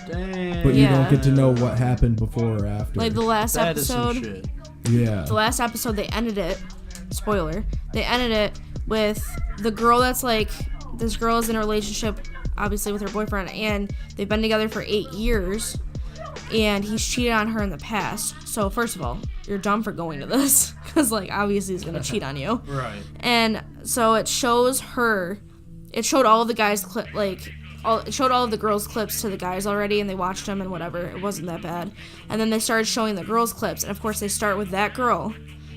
Damn. but you Yeah. don't get to know what happened before or after. Like the last That is some episode. shit. Yeah. The last episode they ended it. Spoiler. They ended it with the girl that's like, this girl is in a relationship, obviously with her boyfriend, and they've been together for 8 years, and he's cheated on her in the past. So first of all, you're dumb for going to this, because like obviously he's gonna cheat on you. Right. And so it shows her. It showed all of the guys it showed all of the girls' clips to the guys already, and they watched them and whatever. It wasn't that bad. And then they started showing the girls' clips, and of course they start with that girl,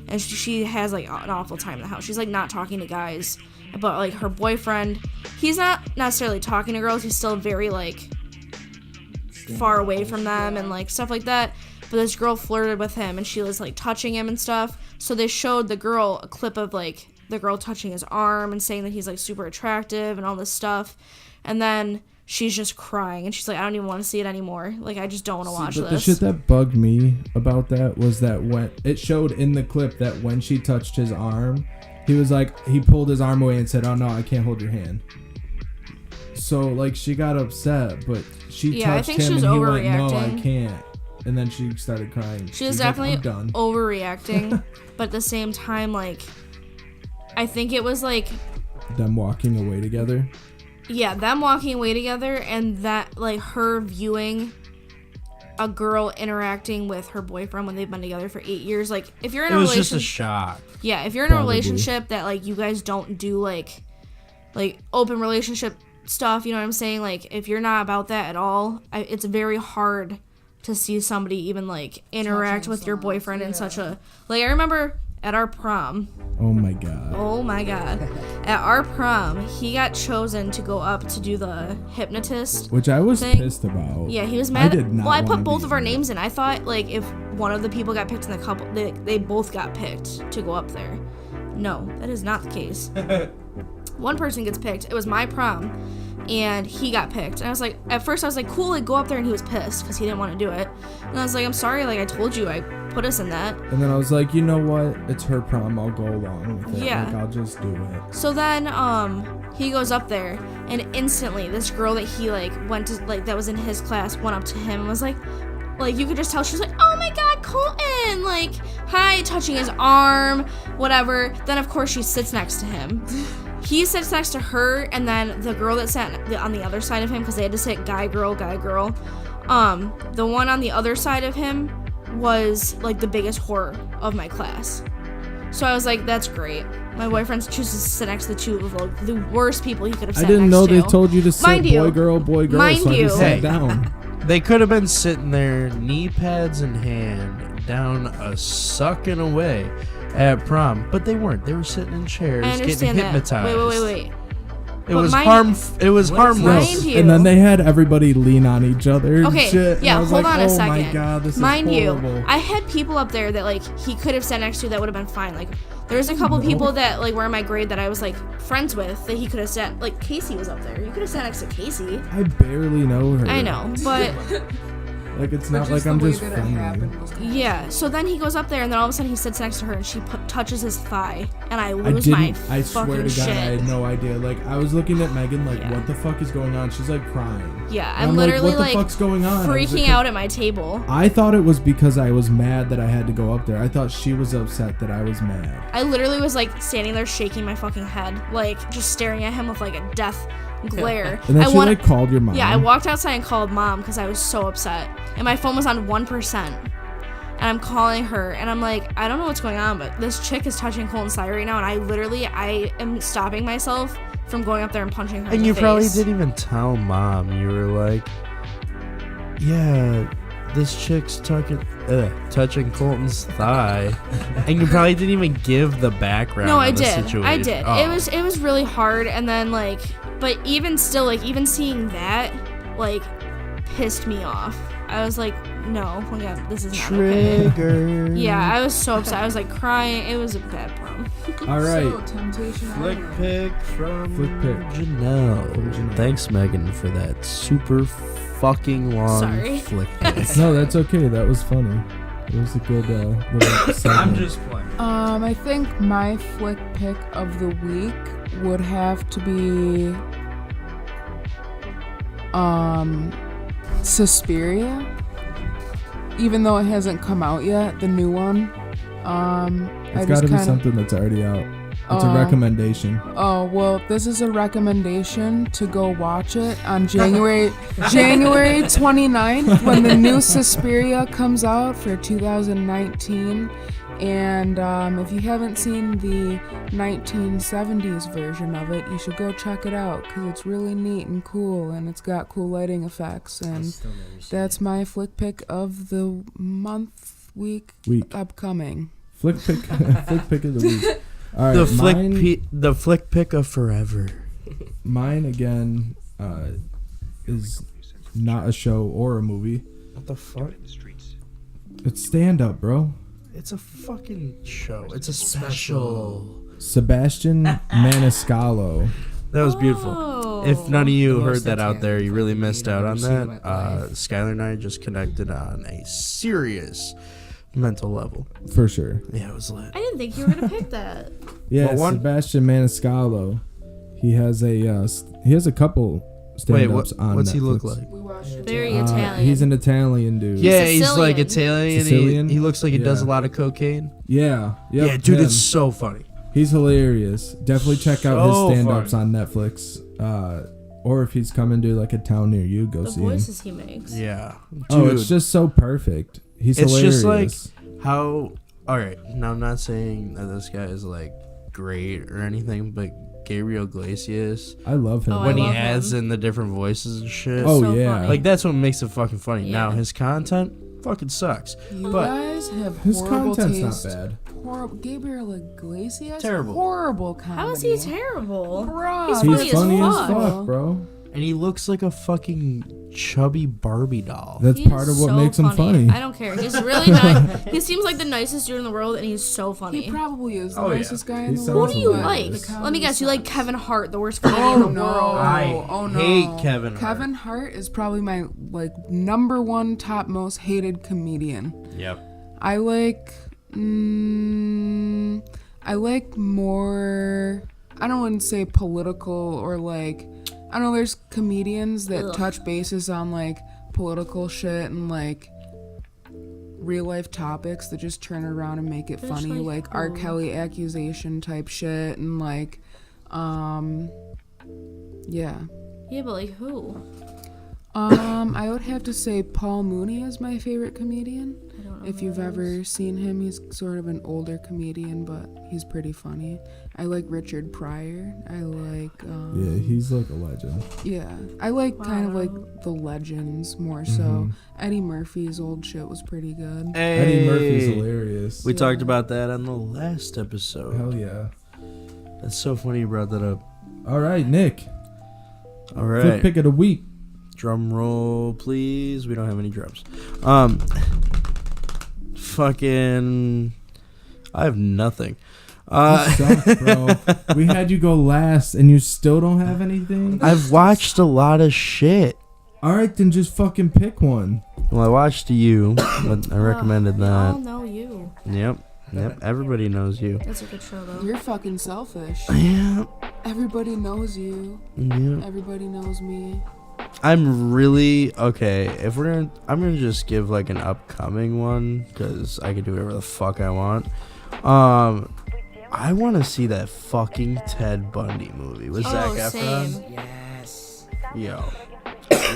and she has like an awful time in the house. She's like not talking to guys, but like her boyfriend, he's not necessarily talking to girls. He's still very like far away from them and like stuff like that. But this girl flirted with him, and she was like touching him and stuff. So they showed the girl a clip of like the girl touching his arm and saying that he's like super attractive and all this stuff. And then she's just crying, and she's like, I don't even want to see it anymore. Like, I just don't want to watch But this. the shit that bugged me about that was that when it showed in the clip that when she touched his arm, he was like, he pulled his arm away and said, "Oh no, I can't hold your hand." So like she got upset, but she I touched think him she was and he went, "No, overreacting. I can't." And then she started crying. She was She's like, definitely "I'm done." overreacting, but at the same time, like, I think it was like, Them walking away together. yeah, them walking away together, and that like her viewing a girl interacting with her boyfriend when they've been together for 8 years. Like, if you're in It a was just a relationship, shock. yeah, if you're in a Probably. relationship that like you guys don't do like open relationship stuff, you know what I'm saying? Like, if you're not about that at all, it's very hard to see somebody even like interact with your boyfriend in such a like. I remember at our prom. Oh my god. Oh my god. At our prom, he got chosen to go up to do the hypnotist. Which I was thing. pissed about. Yeah, he was mad. I did not well, I wanna put both be of our in it. names in. I thought like if one of the people got picked in the couple, they both got picked to go up there. No, that is not the case. One person gets picked. It was my prom, and he got picked. And I was like, at first I was like, cool, like go up there, and he was pissed because he didn't want to do it. And I was like, I'm sorry, like I told you, I put us in that. And then I was like, you know what? It's her prom. I'll go along with it. Yeah. Like, I'll just do it. So then, he goes up there, and instantly, this girl that he, like, went to, like, that was in his class, went up to him and was like, you could just tell, she was like, oh my god, Colton, like, hi, touching his arm, whatever. Then, of course, she sits next to him. He sits next to her, and then the girl that sat on the other side of him, because they had to sit guy, girl, the one on the other side of him was, like, the biggest whore of my class. So I was like, that's great. My boyfriend chooses to sit next to the two of like, the worst people he could have sat I didn't next know to. they told you to sit Mind you- boy, girl, mind so I you- just sat Hey. down. They could have been sitting there, knee pads in hand, down a sucking away at prom, but they weren't. They were sitting in chairs, I getting understand that. hypnotized. Wait. It But was mind- It was harmless. Mind you- And then they had everybody lean on each other and Okay, shit. And yeah, I was hold like, on a oh second. my god, this Mind is you, horrible. I had people up there that like he could have sat next to that would have been fine. Like there's a couple people that like were in my grade that I was like friends with that he could have sat. Like Casey was up there. You could have sat next to Casey. I barely know her. I know, but Like, it's But not like the I'm way just that it friendly. happened was kinda yeah. So then he goes up there and then all of a sudden he sits next to her and she touches his thigh and I I lose didn't. my I fucking swear to God, shit. I had no idea. Like, I was looking at Megan, like, Yeah. what the fuck is going on? She's like crying. Yeah, And I'm literally like, what the fuck's going on? I was freaking like, out at my table. I thought it was because I was mad that I had to go up there. I thought she was upset that I was mad. I literally was like standing there shaking my fucking head, like just staring at him with like a death glare. And then I she wanna- like called your mom. Yeah, I walked outside and called mom because I was so upset, and my phone was on 1%. and I'm calling her, and I'm like, I don't know what's going on, but this chick is touching Colton's thigh right now, and I am stopping myself from going up there and punching her in And the you face. probably didn't even tell mom. You were like, yeah, this chick's touching Colton's thigh. And you probably didn't even give the background No, of I the did. situation. I did. Oh. It was really hard, and then like, but even still, like even seeing that, like, pissed me off. I was like, no, oh my God, this is not okay. Trigger. Yeah, I was so upset. I was like crying. It was a bad prom. All right. So, Temptation Flick Island. pick from Flick pick. Janelle. From Janelle. Thanks, Megan, for that super fucking long Sorry. flick pick. No, that's okay. That was funny. It was a good little segment. playing. I think my flick pick of the week would have to be Suspiria. Even though it hasn't come out yet, the new one. It's got to be something that's already out. It's a recommendation. Oh, well, this is a recommendation to go watch it on January 29th when the new Suspiria comes out for 2019. And if you haven't seen the 1970s version of it, you should go check it out because it's really neat and cool, and it's got cool lighting effects. And that's my flick pick of the week. Upcoming. Flick pick of the week. All right, The flick pick of forever. mine again is not a show or a movie. What the fuck? It's stand up, bro. It's a fucking show. It's a special. Sebastian Maniscalco. That was beautiful. Oh. If none of you The heard most that out there, you really Italian missed movie out I've on ever seen in that. my life. Skylar and I just connected on a serious mental level. For sure. Yeah, it was lit. I didn't think you were gonna pick that. Yeah, What one? Sebastian Maniscalco. He has a couple stand-ups on what's Netflix. he look like? We watched it. Very Italian. He's an Italian dude. Yeah, he's like Sicilian. Italian. Sicilian? He looks like he does a Yeah. lot of cocaine. Yeah. Yep, Yeah, dude, him. it's so funny. He's hilarious. Definitely check out So his stand-ups funny. on Netflix. Or if he's coming to like a town near you, go The see him. voices he makes. Yeah, dude, Oh, it's just so perfect. He's it's hilarious. just like how. All right, now I'm not saying that this guy is like great or anything, but Gabriel Iglesias, I love him. Oh, I when he love adds him. in the different voices and shit. Oh, So yeah. funny. Like that's what makes it fucking funny. Yeah. Now his content fucking sucks. You But- guys have His horrible content's taste. not bad. Horrible. Gabriel Iglesias? Terrible. Horrible comedy. How is he terrible? Bro. He's He's funny as funny as fuck. fuck, bro. And he looks like a fucking chubby Barbie doll. That's He's part of what so makes him funny. I don't care. He's really nice. He seems like the nicest dude in the world, and he's so funny. He probably is the Oh, yeah. nicest guy He in the sounds world. Who do you but hilarious. like? the Let me guess. You like comedy Kevin Hart, the worst comedian sucks. in Oh the no! world. I Oh no! hate Kevin Hart. Kevin Hart is probably my number one top most hated comedian. Yep. I like more. I don't want to say political or like. I don't know. There's comedians that Ugh. touch bases on like political shit and like real life topics that just turn around and make it There's, funny, like, like R. who? Kelly accusation type shit and like, yeah. Yeah, but like who? I would have to say Paul Mooney is my favorite comedian. I don't know. If who you've that ever is. seen him, he's sort of an older comedian, but he's pretty funny. I like Richard Pryor. I like, Yeah, he's like a legend. yeah. I like kind of Wow. like the legends more so. Mhm. Eddie Murphy's old shit was pretty good. Eddie Murphy's hilarious. We talked about that on the last episode. Hell yeah. That's so funny you brought that up. All right, Nick. All Flip right. pick of the week. Drum roll, please. We don't have any drums. Fucking. I have nothing. You suck, bro. We had you go last, and you still don't have anything. I've watched a lot of shit. All right, then just fucking pick one. Well, I watched You, but I recommended We all that. know you. Yep. Everybody knows You. That's a good show though. You're fucking selfish. Yeah. Everybody knows you. Yeah. Everybody knows me. I'm really okay. I'm gonna just give like an upcoming one because I can do whatever the fuck I want. I want to see that fucking Ted Bundy movie with Zac Oh, Efron. same. Yes. Yo,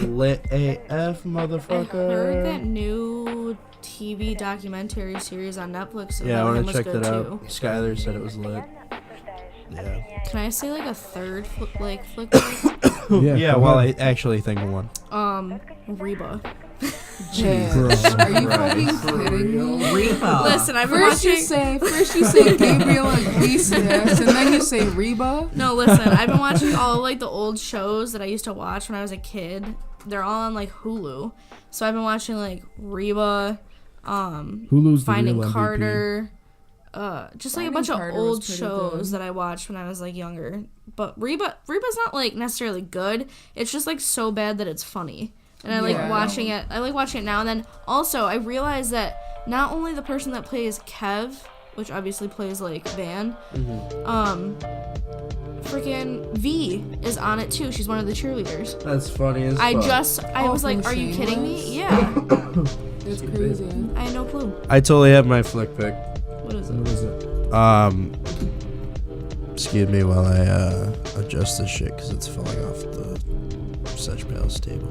lit AF, motherfucker. I heard that new TV documentary series on Netflix. Yeah, I want to check that that out. Skylar said it was lit. Yeah. Can I say like a third flick? Yeah, go well, ahead. I actually think of one. Reba. Jesus. Are you fucking kidding me? Reba. Listen, I've been First you watching. say Gabriel Iglesias, and then you say Reba. No, listen, I've been watching all of, like the old shows that I used to watch when I was a kid. They're all on like Hulu, so I've been watching like Reba, Hulu's the Finding real MVP. Carter, just like a Finding bunch Carter of was old pretty shows good. that I watched when I was like younger. But Reba's not like necessarily good. It's just like so bad that it's funny. And I like Yeah. watching it. I like watching it now and then. Also, I realized that not only the person that plays Kev, which obviously plays like Van, freaking V is on it too. She's one of the cheerleaders. That's funny as I Oh, was like, from are you kidding me? Shameless? Yeah. It's crazy. I had no clue. I totally have my flick pick. What is What it? is it? Excuse me while I adjust this shit because it's falling off the Sesh Pals table.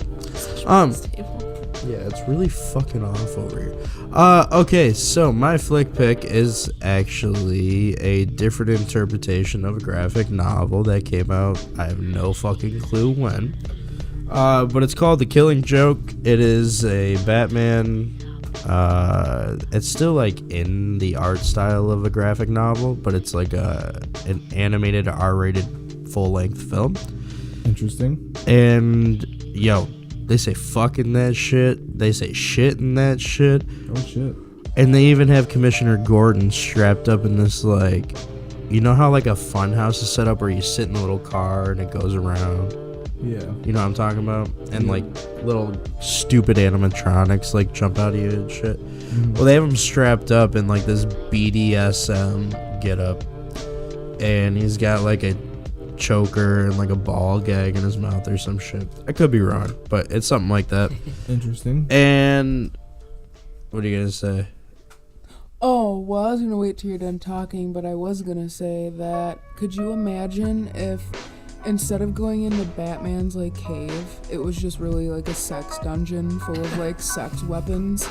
Yeah, it's really fucking off over here. Okay, so my flick pick is actually a different interpretation of a graphic novel that came out. I have no fucking clue when. But it's called The Killing Joke. It is a Batman. It's still like in the art style of a graphic novel, but it's like an animated R-rated full-length film. Interesting. And yo, they say fuck in that shit. They say shit in that shit. Oh shit. And they even have Commissioner Gordon strapped up in this, like, you know how like a fun house is set up where you sit in a little car and it goes around. Yeah. You know what I'm talking about? And like little stupid animatronics like jump out of you and shit. Well, they have him strapped up in like this BDSM getup, and he's got like a choker and like a ball gag in his mouth or some shit. I could be wrong, but it's something like that. Interesting. And what are you gonna say? Oh, well, I was gonna wait till you're done talking, but I was gonna say that could you imagine if instead of going into Batman's like cave, it was just really like a sex dungeon full of like sex weapons.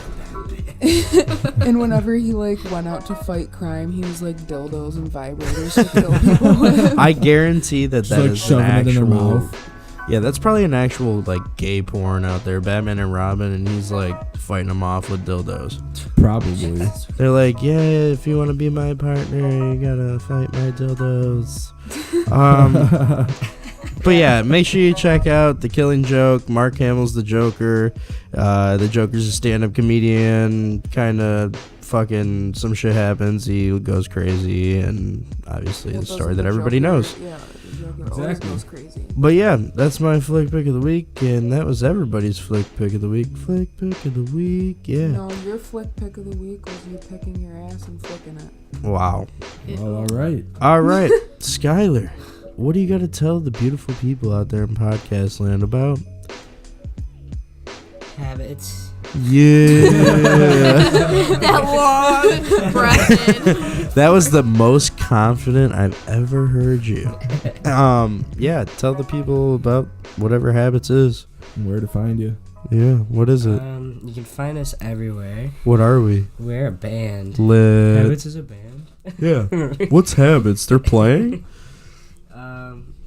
And whenever he like went out to fight crime, he was like dildos and vibrators to kill people with. I guarantee that Just that like is an shoving it in their actual. mouth. Yeah, that's probably an actual like gay porn out there. Batman and Robin, and he's like fighting them off with dildos. Probably. They're like, yeah, if you want to be my partner, you gotta fight my dildos. But yeah, make sure you check out The Killing Joke. Mark Hamill's the Joker. The Joker's a stand-up comedian. Kind of fucking some shit happens. He goes crazy, and obviously the story that everybody knows. Yeah, the Joker always Exactly. goes crazy. But yeah, that's my flick pick of the week, and that was everybody's flick pick of the week. Flick pick of the week, yeah. No, your flick pick of the week was you picking your ass and flicking it. Wow. Well, all right. All right, Skylar, what do you got to tell the beautiful people out there in podcast land about? Habits. Yeah. That long breath. That was the most confident I've ever heard you. Yeah, tell the people about whatever habits is. Where to find you? Yeah, what is it? You can find us everywhere. What are we? We're a band. Lit. Habits is a band. Yeah. What's habits? They're playing?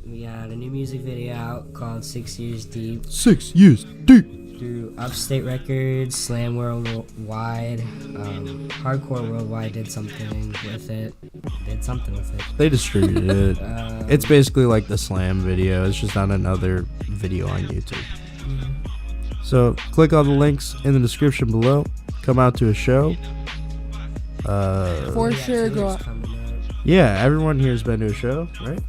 We got a new music video out called 6 Years Deep 6 years deep. through Upstate Records, Slam Worldwide, Hardcore Worldwide did something with it. They distributed it. It's basically like the Slam video. It's just on another video on YouTube. So click all the links in the description below. Come out to a show. For sure, go out. Yeah, everyone here's been to a show, right?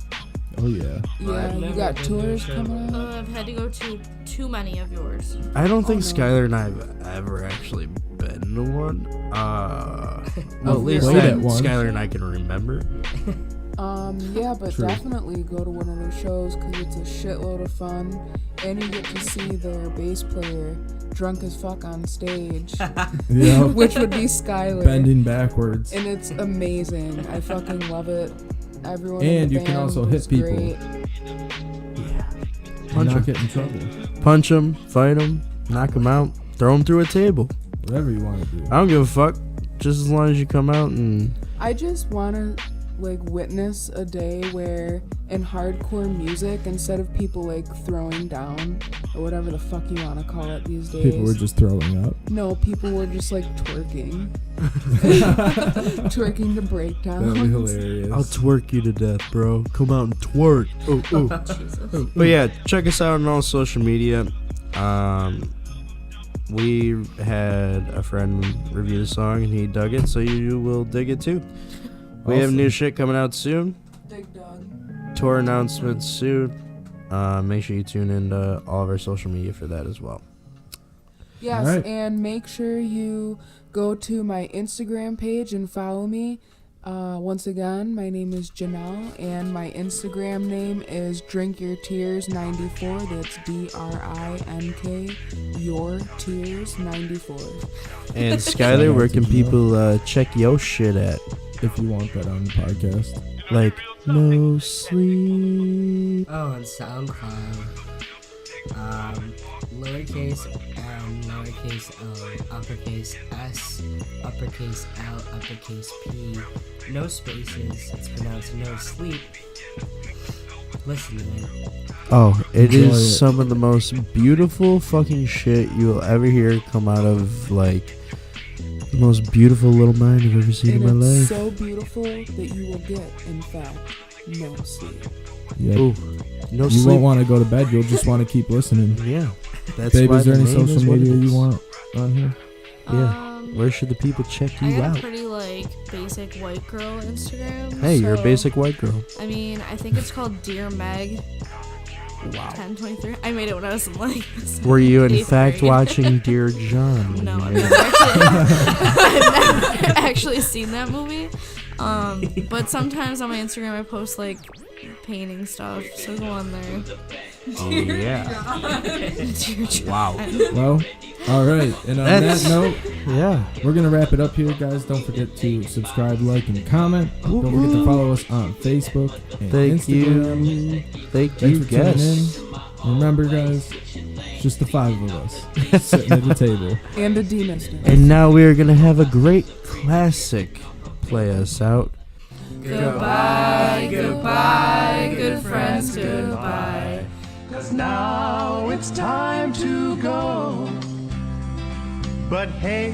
Oh yeah. Yeah, I've you never got been to a tours show. coming up. I've had to go to too many of yours. I don't think no. Skylar and I have ever actually been to one. Well, at least Played that at one. Skylar and I can remember. Yeah, but True. definitely go to one of their shows because it's a shitload of fun, and you get to see their bass player drunk as fuck on stage, Yeah. which would be Skylar. Bending backwards. And it's amazing. I fucking love it. Everyone. And in the you can band also was hit people. Great. Yeah. Punch not him. get in trouble. Punch him, fight him, knock him out, throw him through a table. Whatever you want to do. I don't give a fuck. Just as long as you come out and I just want to like witness a day where in hardcore music, instead of people like throwing down or whatever the fuck you want to call it these days, People were just throwing up. no, people were just like twerking. Twerking to breakdowns. That'd be hilarious. I'll twerk you to death, bro. Come out and twerk. Oh. But yeah, check us out on all social media. We had a friend review the song and he dug it, so you will dig it too. We have new shit coming out soon. Big dog. Tour announcements soon. Make sure you tune in to all of our social media for that as well. Yes, Alright. and make sure you go to my Instagram page and follow me. Once again, my name is Janelle, and my Instagram name is DrinkYourTears94. That's DRINK Your Tears 94. And Skylar, where can people check your shit at? If you want that on the podcast. Like, no sleep. Oh, on SoundCloud. Lowercase m, lowercase o, uppercase s, uppercase l, uppercase p. No spaces. It's pronounced no sleep. Listen to it. Oh, it Enjoy is it. some of the most beautiful fucking shit you will ever hear come out of, like, the most beautiful little mind I've ever seen And in my it's life. so beautiful that you will get, in fact, no sleep. Yeah. Ooh, no You sleep. won't want to go to bed. You'll just want to keep listening. Yeah. That's Babe, why is there the any name is social what it media you is. want on here? Yeah. Where should the people check I you got out? a pretty like basic white girl Instagram. Hey, you're a so, basic white girl. I mean, I think it's called Dear Meg. Wow. 1023. I made it when I was in like. Were you in 8th fact grade. watching Dear John? No, when you I've made never actually seen that movie. But sometimes on my Instagram I post like painting stuff, so go on there. it? Yeah. Dear John. Wow. Well, all right. And on That's- that note, Yeah. we're going to wrap it up here, guys. Don't forget to subscribe, like, and comment. Don't forget to follow us on Facebook and Thank Instagram. you. Thank Thanks you, for tuning guests. in. Remember, guys, it's just the 5 of us sitting at the table. And a demon. And now we are going to have a great classic play us out. Goodbye, goodbye, good friends, goodbye. 'Cause now it's time to go. But hey,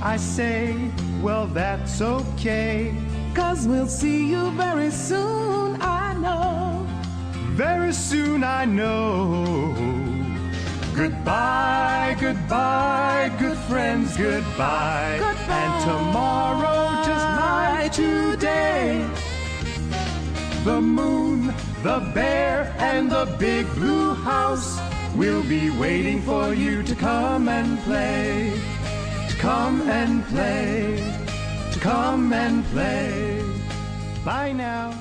I say, well, that's okay. 'Cause we'll see you very soon, I know. Very soon, I know. Goodbye, goodbye, good friends, goodbye. And tomorrow, just like today, the moon, the bear, and the big blue house will be waiting for you to come and play. To come and play. To come and play. Bye now.